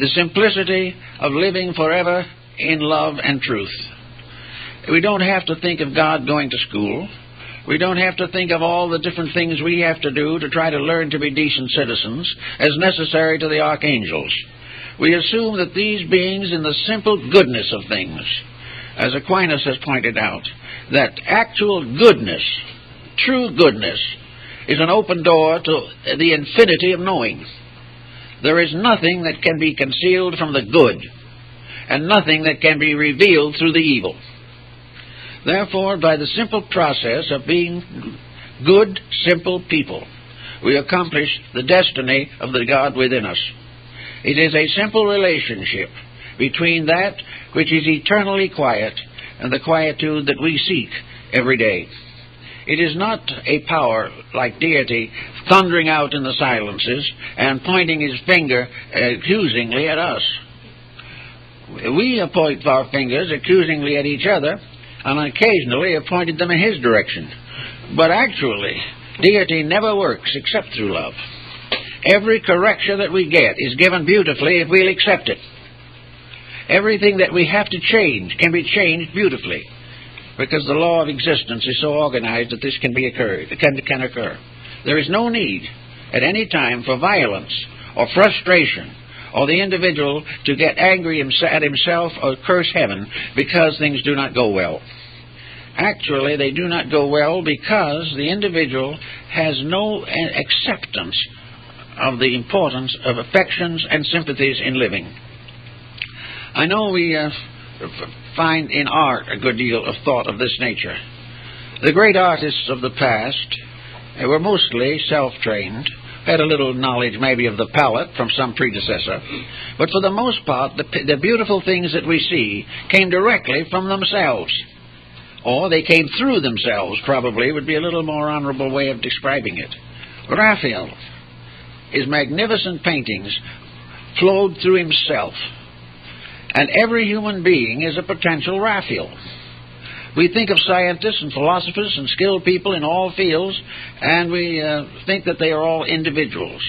the simplicity of living forever in love and truth. We don't have to think of God going to school. We don't have to think of all the different things we have to do to try to learn to be decent citizens as necessary to the archangels. We assume that these beings, in the simple goodness of things, as Aquinas has pointed out, that actual goodness, true goodness, is an open door to the infinity of knowing. There is nothing that can be concealed from the good, and nothing that can be revealed through the evil. Therefore, by the simple process of being good, simple people, we accomplish the destiny of the God within us. It is a simple relationship between that which is eternally quiet and the quietude that we seek every day. It is not a power like deity thundering out in the silences and pointing his finger accusingly at us. We point our fingers accusingly at each other, and occasionally have pointed them in his direction. But actually, deity never works except through love. Every correction that we get is given beautifully if we'll accept it. Everything that we have to change can be changed beautifully, because the law of existence is so organized that this can occur. There is no need at any time for violence or frustration or the individual to get angry at himself or curse heaven because things do not go well. Actually, they do not go well because the individual has no acceptance of the importance of affections and sympathies in living. I know we find in art a good deal of thought of this nature. The great artists of the past were mostly self-trained, had a little knowledge maybe of the palette from some predecessor, but for the most part the beautiful things that we see came directly from themselves, or they came through themselves, probably would be a little more honorable way of describing it. Raphael, his magnificent paintings flowed through himself, and every human being is a potential Raphael. We think of scientists and philosophers and skilled people in all fields, and we think that they are all individuals.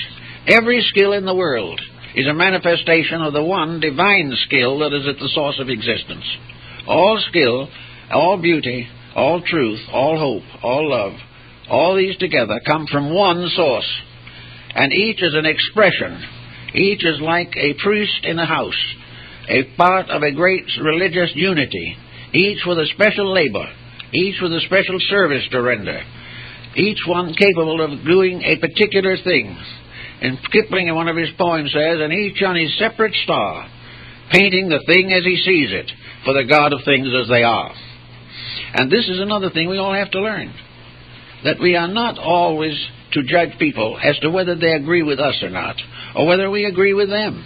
Every skill in the world is a manifestation of the one divine skill that is at the source of existence. All skill, all beauty, all truth, all hope, all love, all these together come from one source, and each is an expression. Each is like a priest in a house, a part of a great religious unity, each with a special labor, each with a special service to render, each one capable of doing a particular thing. And Kipling in one of his poems says, and each on his separate star, painting the thing as he sees it, for the God of things as they are. And this is another thing we all have to learn, that we are not always to judge people as to whether they agree with us or not, or whether we agree with them,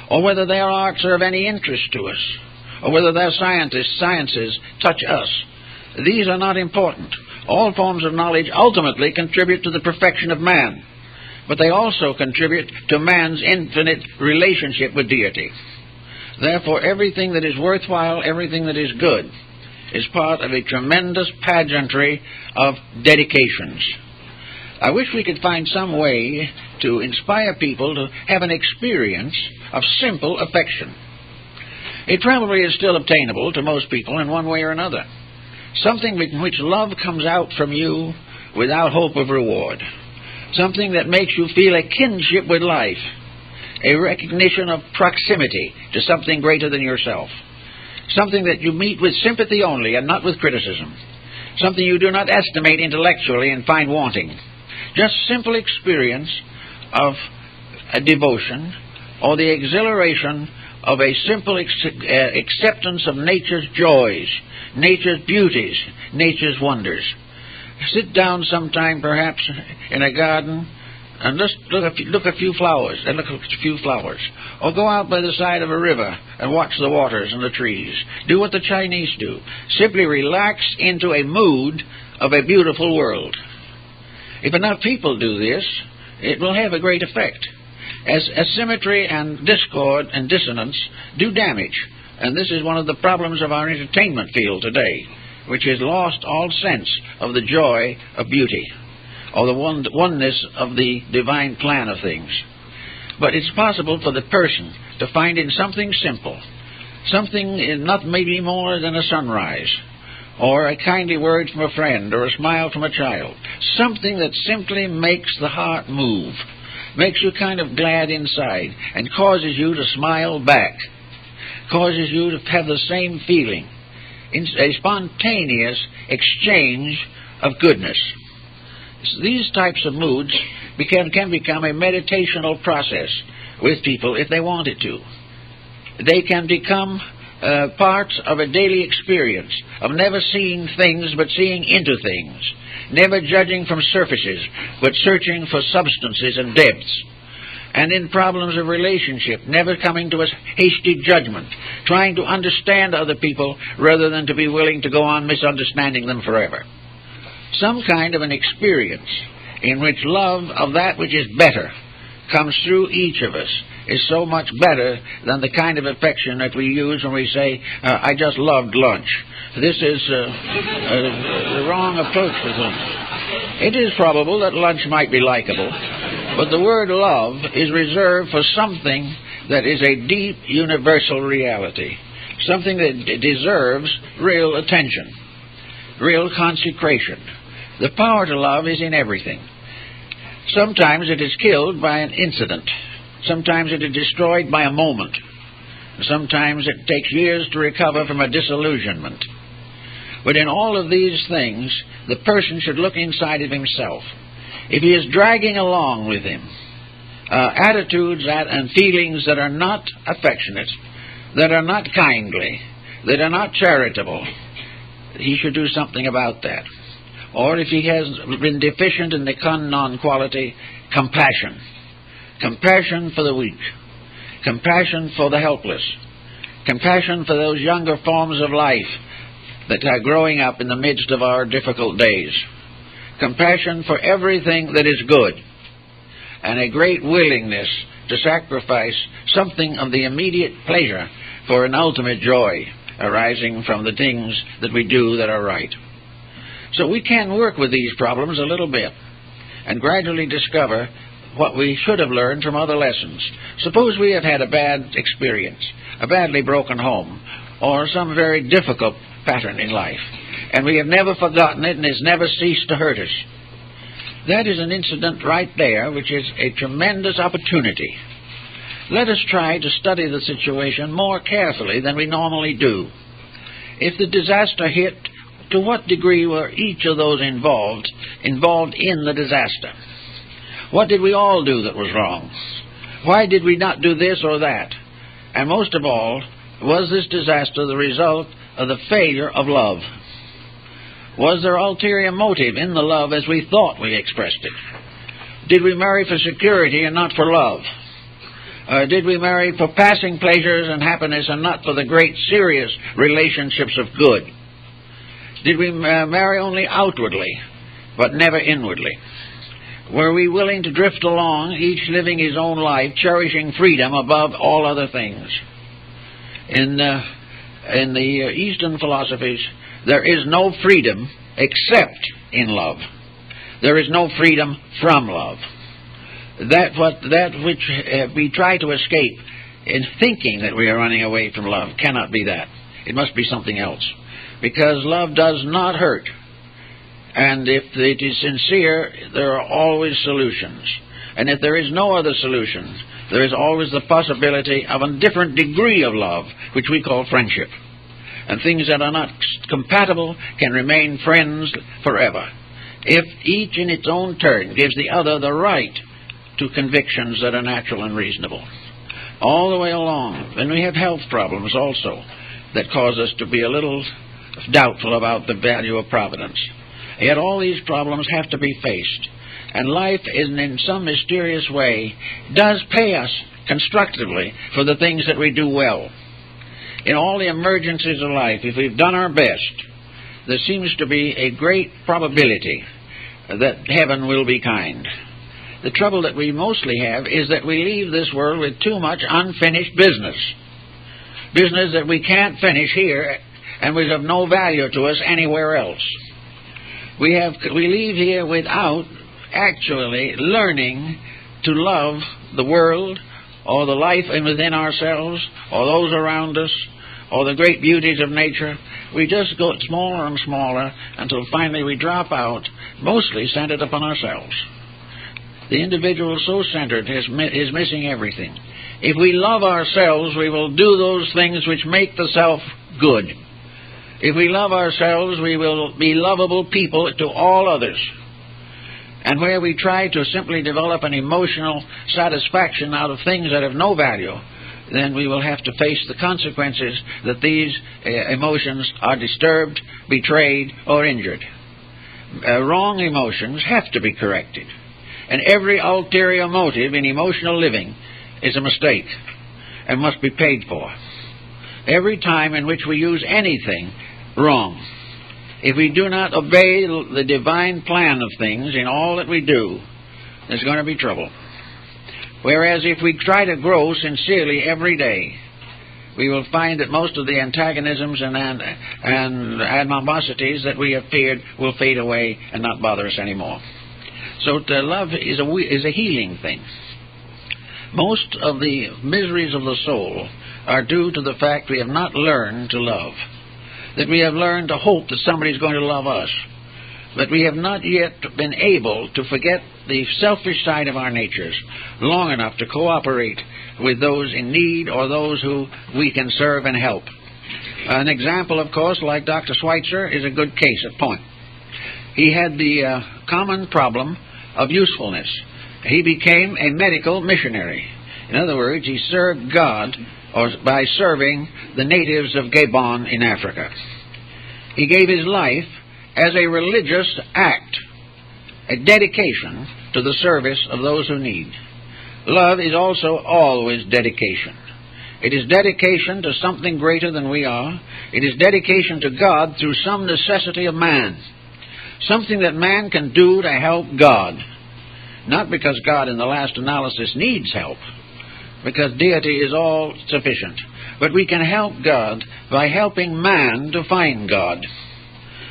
or whether their arts are of any interest to us, or whether their sciences touch us. These are not important. All forms of knowledge ultimately contribute to the perfection of man, but they also contribute to man's infinite relationship with deity. Therefore, everything that is worthwhile, everything that is good, is part of a tremendous pageantry of dedications. I wish we could find some way to inspire people to have an experience of simple affection. It probably is still obtainable to most people in one way or another. Something in which love comes out from you without hope of reward. Something that makes you feel a kinship with life, a recognition of proximity to something greater than yourself. Something that you meet with sympathy only and not with criticism. Something you do not estimate intellectually and find wanting. Just simple experience of a devotion or the exhilaration of a simple acceptance of nature's joys, nature's beauties, nature's wonders. Sit down sometime, perhaps, in a garden and just look at a few flowers, or go out by the side of a river and watch the waters and the trees. Do what the Chinese do. Simply relax into a mood of a beautiful world. If enough people do this, it will have a great effect. As asymmetry and discord and dissonance do damage, and this is one of the problems of our entertainment field today, which has lost all sense of the joy of beauty, or the oneness of the divine plan of things. But it's possible for the person to find in something simple, something not maybe more than a sunrise, or a kindly word from a friend, or a smile from a child, something that simply makes the heart move, makes you kind of glad inside, and causes you to smile back, causes you to have the same feeling, in a spontaneous exchange of goodness. These types of moods can become a meditational process with people if they want it to. They can become parts of a daily experience of never seeing things but seeing into things, never judging from surfaces but searching for substances and depths, and in problems of relationship never coming to a hasty judgment, trying to understand other people rather than to be willing to go on misunderstanding them forever. Some kind of an experience in which love of that which is better comes through each of us is so much better than the kind of affection that we use when we say, I just loved lunch. This is the wrong approach to things. It is probable that lunch might be likable, but the word love is reserved for something that is a deep universal reality, something that deserves real attention, real consecration. The power to love is in everything. Sometimes it is killed by an incident. Sometimes it is destroyed by a moment. Sometimes it takes years to recover from a disillusionment. But in all of these things, the person should look inside of himself. If he is dragging along with him attitudes and feelings that are not affectionate, that are not kindly, that are not charitable, he should do something about that. Or if he has been deficient in the non quality, compassion. Compassion for the weak. Compassion for the helpless. Compassion for those younger forms of life that are growing up in the midst of our difficult days. Compassion for everything that is good. And a great willingness to sacrifice something of the immediate pleasure for an ultimate joy arising from the things that we do that are right. So we can work with these problems a little bit and gradually discover what we should have learned from other lessons. Suppose we have had a bad experience, a badly broken home, or some very difficult pattern in life, and we have never forgotten it and it's never ceased to hurt us. That is an incident right there which is a tremendous opportunity. Let us try to study the situation more carefully than we normally do. If the disaster hit, to what degree were each of those involved in the disaster? What did we all do that was wrong? Why did we not do this or that? And most of all, was this disaster the result of the failure of love? Was there ulterior motive in the love as we thought we expressed it? Did we marry for security and not for love? Did we marry for passing pleasures and happiness and not for the great serious relationships of good? Did we marry only outwardly, but never inwardly? Were we willing to drift along, each living his own life, cherishing freedom above all other things? In the Eastern philosophies, there is no freedom except in love. There is no freedom from love. That which we try to escape in thinking that we are running away from love. Cannot be that. It must be something else. Because love does not hurt. And if it is sincere, there are always solutions. And if there is no other solution, there is always the possibility of a different degree of love, which we call friendship. And things that are not compatible can remain friends forever, if each in its own turn gives the other the right to convictions that are natural and reasonable. All the way along. Then we have health problems also that cause us to be a little doubtful about the value of providence. Yet all these problems have to be faced. And life, in some mysterious way, does pay us constructively for the things that we do well. In all the emergencies of life, if we've done our best, there seems to be a great probability that heaven will be kind. The trouble that we mostly have is that we leave this world with too much unfinished business. Business that we can't finish here and which have no value to us anywhere else. We leave here without actually learning to love the world or the life within ourselves or those around us or the great beauties of nature. We just go smaller and smaller until finally we drop out, mostly centered upon ourselves. The individual so centered is missing everything. If we love ourselves, we will do those things which make the self good. If we love ourselves, we will be lovable people to all others. And where we try to simply develop an emotional satisfaction out of things that have no value, then we will have to face the consequences that these emotions are disturbed, betrayed, or injured. Wrong emotions have to be corrected. And every ulterior motive in emotional living is a mistake and must be paid for. Every time in which we use anything wrong, if we do not obey the divine plan of things in all that we do, there's going to be trouble. Whereas if we try to grow sincerely every day, we will find that most of the antagonisms and animosities that we have feared will fade away and not bother us anymore. So love is a healing thing. Most of the miseries of the soul are due to the fact we have not learned to love. That we have learned to hope that somebody is going to love us. But we have not yet been able to forget the selfish side of our natures long enough to cooperate with those in need or those who we can serve and help. An example, of course, like Dr. Schweitzer, is a good case at point. He had the common problem of usefulness. He became a medical missionary. In other words, he served God by serving the natives of Gabon in Africa. He gave his life as a religious act, a dedication to the service of those who need. Love is also always dedication. It is dedication to something greater than we are. It is dedication to God through some necessity of man. Something that man can do to help God. Not because God in the last analysis needs help, because deity is all sufficient. But we can help God by helping man to find God.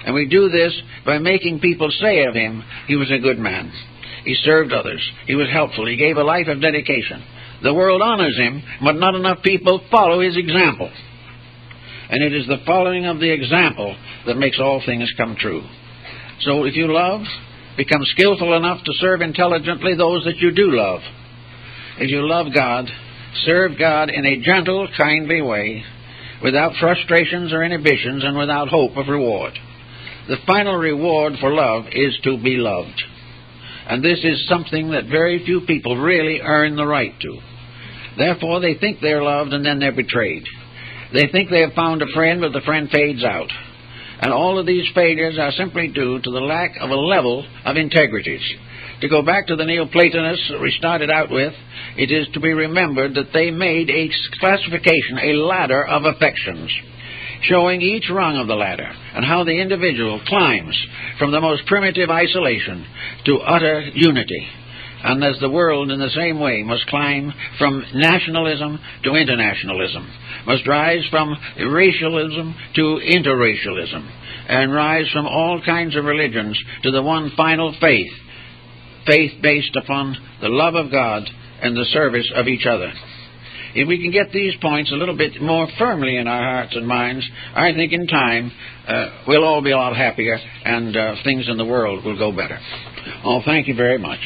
And we do this by making people say of him, he was a good man. He served others. He was helpful. He gave a life of dedication. The world honors him, but not enough people follow his example. And it is the following of the example that makes all things come true. So if you love, become skillful enough to serve intelligently those that you do love. If you love God, serve God in a gentle, kindly way, without frustrations or inhibitions and without hope of reward. The final reward for love is to be loved. And this is something that very few people really earn the right to. Therefore, they think they're loved and then they're betrayed. They think they have found a friend, but the friend fades out. And all of these failures are simply due to the lack of a level of integrities. To go back to the Neoplatonists we started out with, it is to be remembered that they made a classification, a ladder of affections, showing each rung of the ladder and how the individual climbs from the most primitive isolation to utter unity. And as the world in the same way must climb from nationalism to internationalism, must rise from racialism to interracialism, and rise from all kinds of religions to the one final faith, faith based upon the love of God and the service of each other. if we can get these points a little bit more firmly in our hearts and minds, I think in time we'll all be a lot happier, and things in the world will go better. Oh, thank you very much.